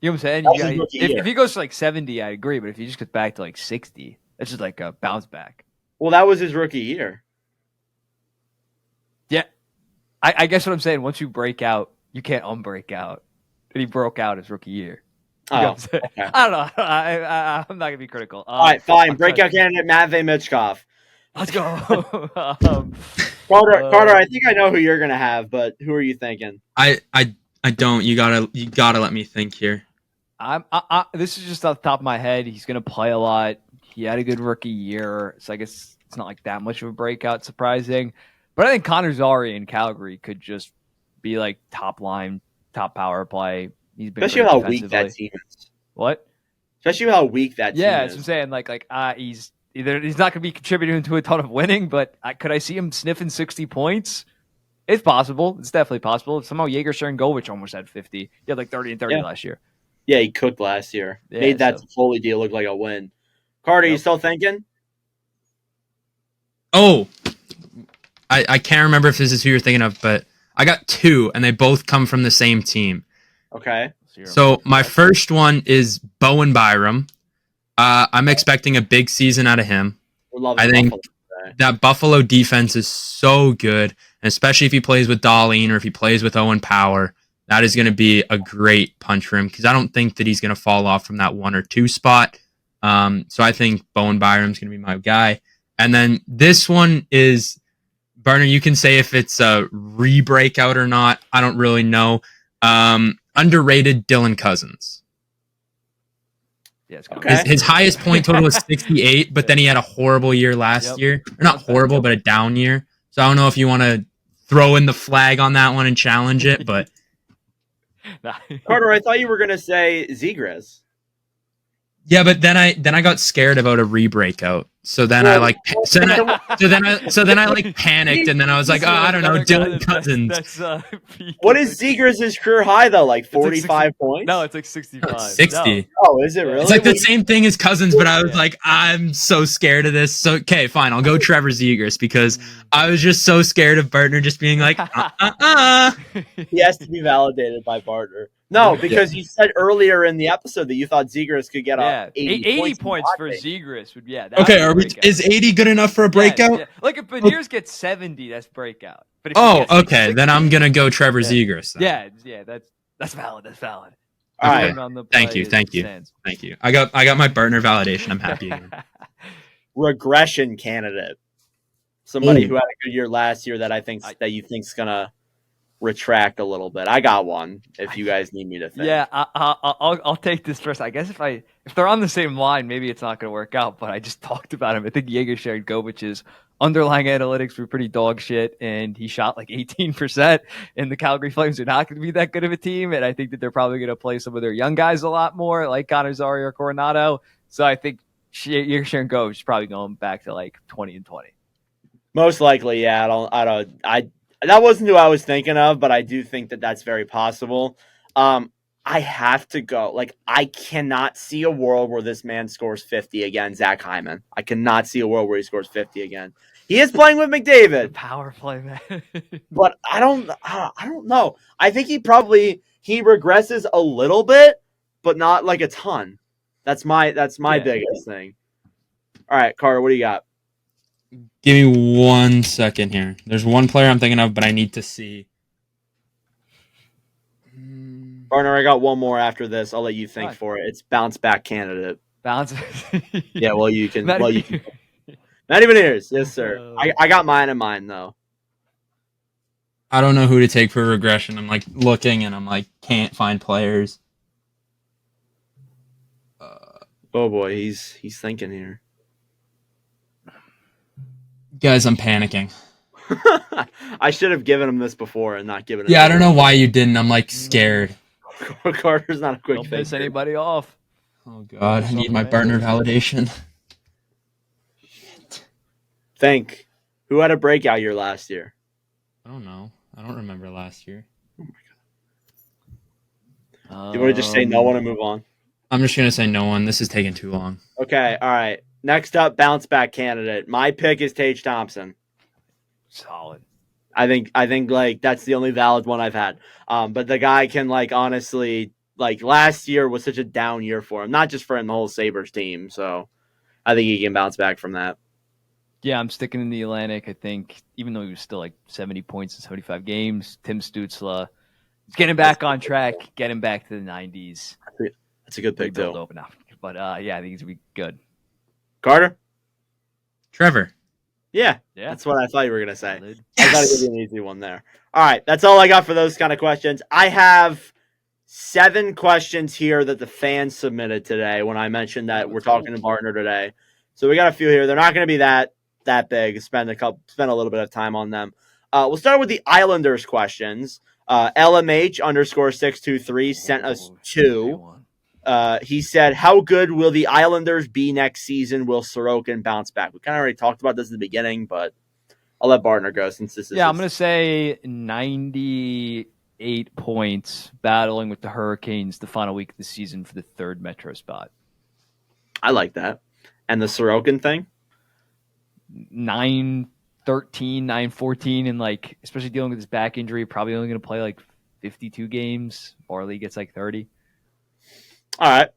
You know what I'm saying? If he goes to 70, I agree. But if he just gets back to 60, that's just like a bounce back. Well, that was his rookie year. Yeah. I guess what I'm saying, once you break out, you can't unbreak out. And he broke out his rookie year. Okay. I don't know. I'm not going to be critical. All right, fine. Breakout candidate, Matvey Michkov. Let's go. Carter, I think I know who you're going to have, but who are you thinking? I don't. You gotta let me think here. This is just off the top of my head. He's going to play a lot. He had a good rookie year, so I guess it's not that much of a breakout, surprising. But I think Connor Zary in Calgary could just be top line, top power play. He's been especially how weak that team is. What? Especially how weak that team is. Yeah, that's what I'm saying. He's not going to be contributing to a ton of winning, but could I see him sniffing 60 points? It's possible. It's definitely possible. Somehow Jägerson and Govich almost had 50. He had 30 and 30 last year. Yeah, he cooked last year. Yeah, made that Foley deal look like a win. Carter, you still thinking? Oh, I can't remember if this is who you're thinking of, but I got two, and they both come from the same team. Okay. So my first one is Bowen Byram. I'm expecting a big season out of him. I think that Buffalo defense is so good, and especially if he plays with Darlene or if he plays with Owen Power, that is going to be a great punch for him because I don't think that he's going to fall off from that 1 or 2 spot. So I think Bowen Byram's going to be my guy. And then this one is, Bartner, you can say if it's a re-breakout or not. I don't really know. Underrated Dylan Cousins. Yeah, his highest point total was 68, but then he had a horrible year last year. Or not horrible, but a down year. So I don't know if you want to throw in the flag on that one and challenge it, but... Carter, I thought you were going to say Zegras. Yeah, but then I got scared about a re-breakout. So then I like panicked, and then I was like, oh, I don't know, Dylan Cousins. What is Zegras' career high though? Like 45 points? No, it's like 65. 60. No. Oh, is it really? It's like the same thing as Cousins, but I was like, I'm so scared of this. So okay, fine, I'll go Trevor Zegras because I was just so scared of Bartner just being like, He has to be validated by Bartner. No, because you said earlier in the episode that you thought Zegras could get 80 points for Zegras would Okay, is 80 good enough for a breakout? Yeah. Like if Beniers gets 70, that's breakout. But if Oh, he gets, like, okay, 60, then I'm gonna go Trevor Zegras. Then. Yeah, that's valid. That's valid. All right. Thank you. I got my Bartner validation. I'm happy again. Regression candidate. Somebody who had a good year last year that you think's gonna retract a little bit. I got one. If you guys need me to think. Yeah, I'll take this first. I guess if they're on the same line, maybe it's not going to work out. But I just talked about him. I think Jaeger shared Govich's underlying analytics were pretty dog shit, and he shot like 18%. And the Calgary Flames are not going to be that good of a team, and I think that they're probably going to play some of their young guys a lot more, like Connor Zary or Coronado. So I think Jaeger shared Govich is probably going back to like 20-20. Most likely, yeah. That wasn't who I was thinking of, but I do think that that's very possible. I have to go. Like, I cannot see a world where this man scores 50 again, Zach Hyman. I cannot see a world where he scores 50 again. He is playing with McDavid. Power play, man. But I don't know. I think he regresses a little bit, but not like a ton. That's my biggest thing. All right, Carter, what do you got? Give me 1 second here. There's one player I'm thinking of, but I need to see. Bartner, I got one more after this. I'll let you think for it. It's bounce back candidate. Bounce. Yeah, you can. Not even ears. Yes, sir. I got mine in mind though. I don't know who to take for regression. I'm like looking and I'm like can't find players. Oh boy, he's thinking here. Guys, I'm panicking. I should have given him this before and not given it. Yeah, I don't know why you didn't. I'm like scared. Carter's not a quick Don't piss anybody off. Oh God, I need my Bartner validation. Think. Who had a breakout year last year? I don't know. I don't remember last year. Oh my God. Do you want to just say no one and move on? I'm just gonna say no one. This is taking too long. Okay, all right. Next up, bounce back candidate. My pick is Tage Thompson. Solid. I think like that's the only valid one I've had. But the guy can like honestly like last year was such a down year for him, not just for him, the whole Sabres team. So I think he can bounce back from that. Yeah, I'm sticking in the Atlantic. I think even though he was still like 70 points in 75 games, Tim Stützle is getting back on track, getting back to the 90s. That's a good pick too. Open up. But yeah, I think he's gonna be good. Carter? Trevor. Yeah, that's what I thought you were going to say. Yes! I got to give you an easy one there. All right, that's all I got for those kind of questions. I have 7 questions here that the fans submitted today when I mentioned that we're talking to Bartner today. So we got a few here. They're not going to be that big. Spend a little bit of time on them. We'll start with the Islanders questions. LMH_623 sent us 2. He said, how good will the Islanders be next season? Will Sorokin bounce back? We kind of already talked about this at the beginning, but I'll let Bartner go since this is. Yeah, I'm going to say 98 points battling with the Hurricanes the final week of the season for the 3rd Metro spot. I like that. And the Sorokin thing? 9-13, 9-14, and like, especially dealing with his back injury, probably only going to play like 52 games. Barley gets like 30. All right.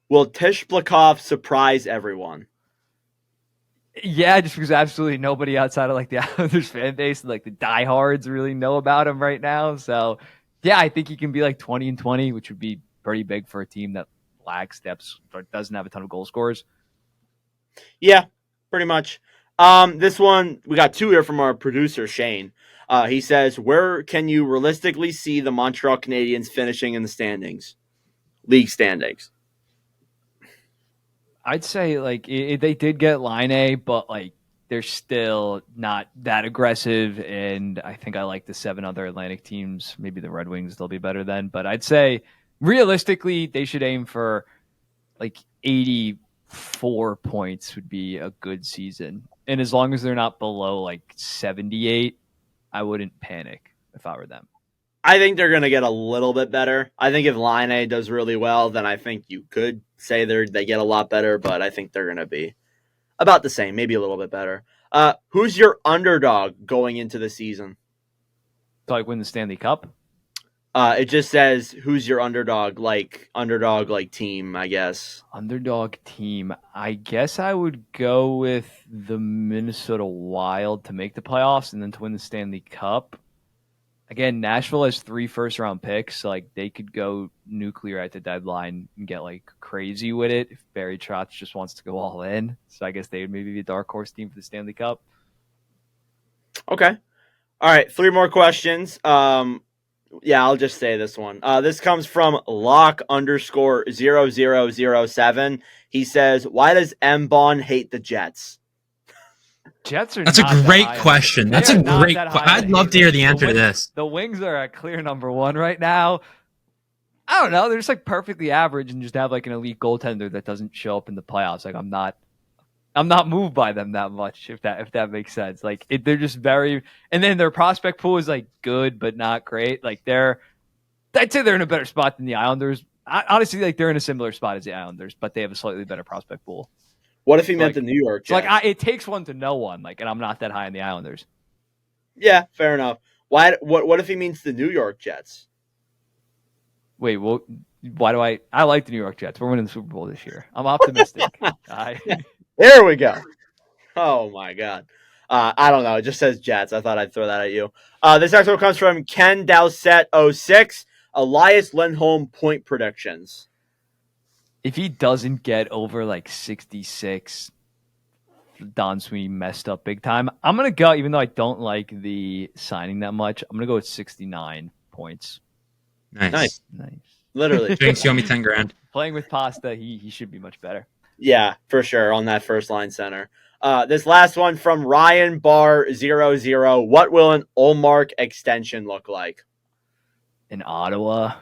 Will Tishblikov surprise everyone? Yeah, just because absolutely nobody outside of like the Islanders fan base and like the diehards really know about him right now. So, yeah, I think he can be like 20-20, which would be pretty big for a team that lacks depth or doesn't have a ton of goal scorers. Yeah, pretty much. This one, we got 2 here from our producer, Shane. He says, where can you realistically see the Montreal Canadiens finishing in the standings? League standings. I'd say like they did get Line, but like they're still not that aggressive. And I think I like the 7 other Atlantic teams. Maybe the Red Wings, they'll be better then. But I'd say realistically, they should aim for like 84 points would be a good season. And as long as they're not below like 78, I wouldn't panic if I were them. I think they're going to get a little bit better. I think if Line does really well, then I think you could say they get a lot better, but I think they're going to be about the same, maybe a little bit better. Who's your underdog going into the season? To like win the Stanley Cup? It just says who's your underdog team, I guess. Underdog team. I guess I would go with the Minnesota Wild to make the playoffs and then to win the Stanley Cup. Again, Nashville has 3 first-round picks, so like they could go nuclear at the deadline and get like crazy with it if Barry Trotz just wants to go all in. So I guess they would maybe be a dark horse team for the Stanley Cup. Okay. All right, 3 more questions. Yeah, I'll just say this one. This comes from Lock_0007. He says, "Why does Mbon hate the Jets?" Jets are. That's a great question. That's a great question. I'd love to hear the answer to this. The Wings are a clear number 1 right now. I don't know. They're just like perfectly average and just have like an elite goaltender that doesn't show up in the playoffs. Like I'm not moved by them that much, if that makes sense. Like they're just very, and then their prospect pool is like good but not great. Like I'd say they're in a better spot than the Islanders. Honestly, like they're in a similar spot as the Islanders, but they have a slightly better prospect pool. What if he meant the New York Jets? Like it takes one to know one. Like, and I'm not that high on the Islanders. Yeah, fair enough. Why? What if he means the New York Jets? Wait, well, why do I like the New York Jets? We're winning the Super Bowl this year. I'm optimistic. There we go. Oh my God. I don't know. It just says Jets. I thought I'd throw that at you. This next one comes from Ken Dowsett06. Elias Lindholm point predictions. If he doesn't get over like 66, Don Sweeney messed up big time. I'm going to go, even though I don't like the signing that much, I'm going to go with 69 points. Nice. Literally. Jinx, you owe me 10 grand. Playing with Pasta, he should be much better. Yeah, for sure, on that first line center. This last one from Ryan Bar 00. What will an Ullmark extension look like? In Ottawa,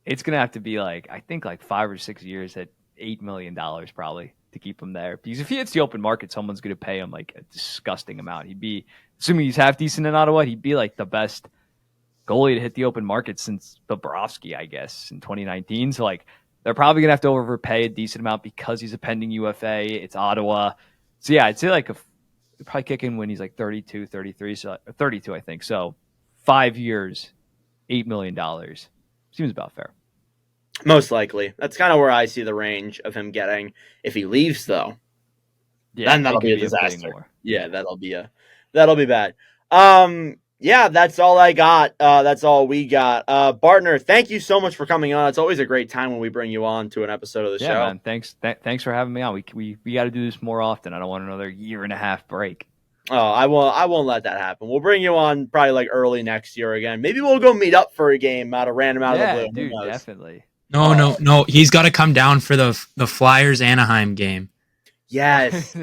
it's going to have to be like, I think like 5 or 6 years at $8 million probably to keep him there. Because if he hits the open market, someone's going to pay him like a disgusting amount. He'd be, assuming he's half decent in Ottawa, he'd be like the best goalie to hit the open market since Bobrovsky, I guess, in 2019. So like they're probably going to have to overpay a decent amount because he's a pending UFA. It's Ottawa. So yeah, I'd say like probably kick in when he's like 32, 33, so 32, I think. So 5 years, $8 million. Seems about fair. Most likely. That's kind of where I see the range of him getting. If he leaves, though, then that'll be a disaster. Yeah, that'll be bad. Yeah, that's all I got. That's all we got. Bartner, thank you so much for coming on. It's always a great time when we bring you on to an episode of the show. Man, thanks for having me on. We got to do this more often. I don't want another 1.5 year break. Oh, I won't let that happen. We'll bring you on probably like early next year again. Maybe we'll go meet up for a game out of the blue. Dude, definitely. No. He's got to come down for the Flyers Anaheim game. Yes.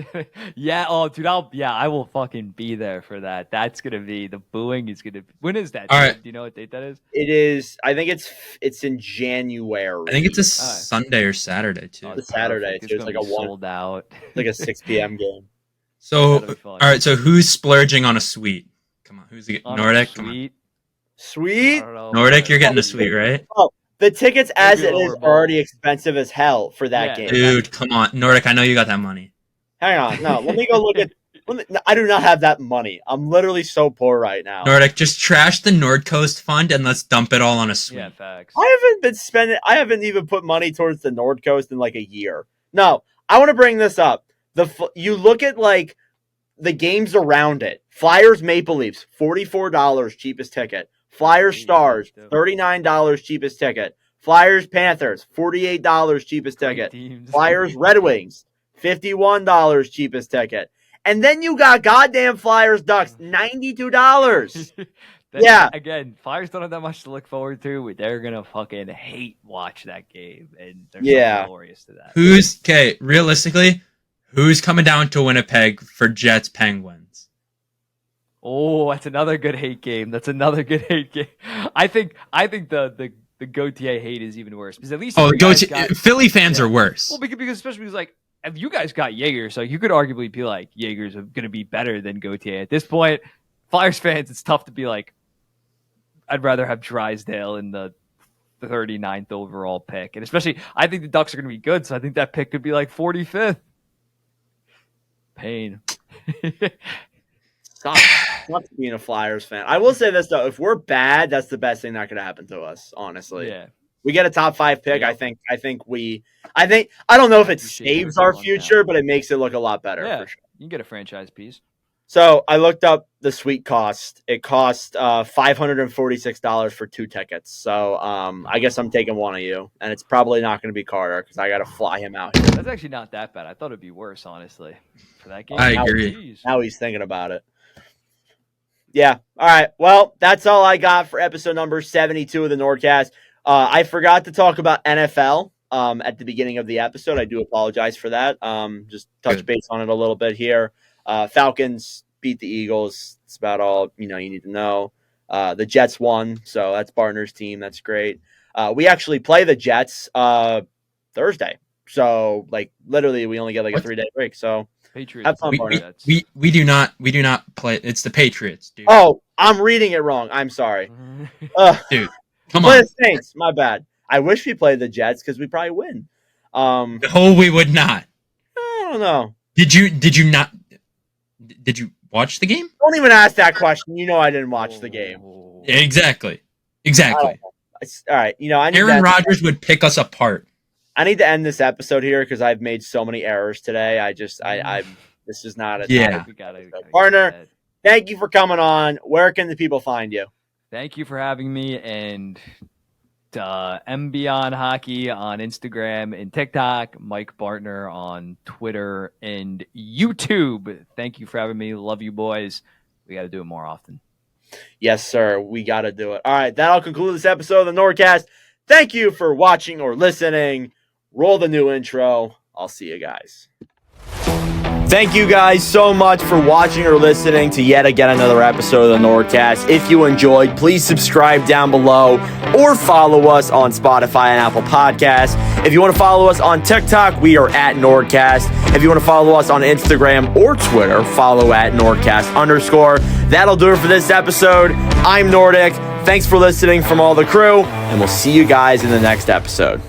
Yeah. Oh, dude. I will fucking be there for that. That's gonna be the booing. Is gonna. When is that? All right. Do you know what date that is? It is. I think it's in January. I think it's a Sunday or Saturday too. It's Saturday. So it's like a sold out. Like a 6 p.m. game. So all right. So who's splurging on a suite? Come on. Who's Nordic? Sweet. Nordic, you're getting a suite, right? Oh, the tickets as it is are already expensive as hell for that game. Dude, come on. Nordic, I know you got that money. Hang on. No, let me go look at I do not have that money. I'm literally so poor right now. Nordic, just trash the Nordcoast fund and let's dump it all on a suite. Yeah, facts. I haven't even put money towards the Nordcoast in like a year. No, I want to bring this up. You look at like the games around it. Flyers Maple Leafs, $44 cheapest ticket. Flyers Stars, $39 cheapest ticket. Flyers Panthers, $48 cheapest ticket. Flyers Red Wings, $51 cheapest ticket. And then you got goddamn Flyers Ducks, $92. Yeah. Again, Flyers don't have that much to look forward to. They're going to fucking hate watch that game. And they're so glorious to that. Realistically, who's coming down to Winnipeg for Jets Penguins? Oh, that's another good hate game. I think the the Gautier hate is even worse because at least Oh, you guys got- Philly fans are worse. Well, because especially because like if you guys got Jaeger, so you could arguably be like Jaeger's going to be better than Gautier at this point. Flyers fans, it's tough to be like, I'd rather have Drysdale in the 39th overall pick, and especially I think the Ducks are going to be good, so I think that pick could be like 45th. Pain. Sucks being a Flyers fan. I will say this though: if we're bad, that's the best thing that could happen to us. Honestly, Yeah. we get a top 5 pick. Yeah. I think I don't know if it Appreciate saves your our thought on future, that. but it makes it look a lot better. Yeah, For sure. you can get a franchise piece. So I looked up the suite cost. It cost $546 for 2 tickets. So I guess I'm taking one of you, and it's probably not going to be Carter because I got to fly him out here. That's actually not that bad. I thought it'd be worse, honestly, for that game. I now- agree. Jeez. Now he's thinking about it. Yeah. All right. Well, that's all I got for episode number 72 of the NordCast. I forgot to talk about NFL at the beginning of the episode. I do apologize for that. Just touch Good. base on it a little bit here. Falcons beat the Eagles. That's about all you need to know. The Jets won, so that's Bartner's team. That's great. We actually play the Jets Thursday. So like literally we only get like a 3-day break. So Patriots. have fun, We, Bartner. we do not play. It's the Patriots, dude. Oh, I'm reading it wrong. I'm sorry. Dude, come Play on. the Saints. My bad. I wish we played the Jets because we probably win. I No, we would not. don't know. Did you not? Did you watch the game? Don't even ask that question. You know I didn't watch the game. Oh. Yeah, exactly. All right. I need Aaron to, Rodgers would pick us apart. I need to end this episode here because I've made so many errors today. This is not a Yeah. We gotta Partner. get that. Thank you for coming on. Where can the people find you? Thank you for having me, and Mbonhockey on Instagram and TikTok, Mike Bartner on Twitter and YouTube. Thank you for having me. Love you, boys. We got to do it more often. Yes, sir. We got to do it. All right. That'll conclude this episode of the NordCast. Thank you for watching or listening. Roll the new intro. I'll see you guys. Thank you guys so much for watching or listening to yet again another episode of the NordCast. If you enjoyed, please subscribe down below or follow us on Spotify and Apple Podcasts. If you want to follow us on TikTok, we are at NordCast. If you want to follow us on Instagram or Twitter, follow at NordCast_. That'll do it for this episode. I'm Nordic. Thanks for listening from all the crew, and we'll see you guys in the next episode.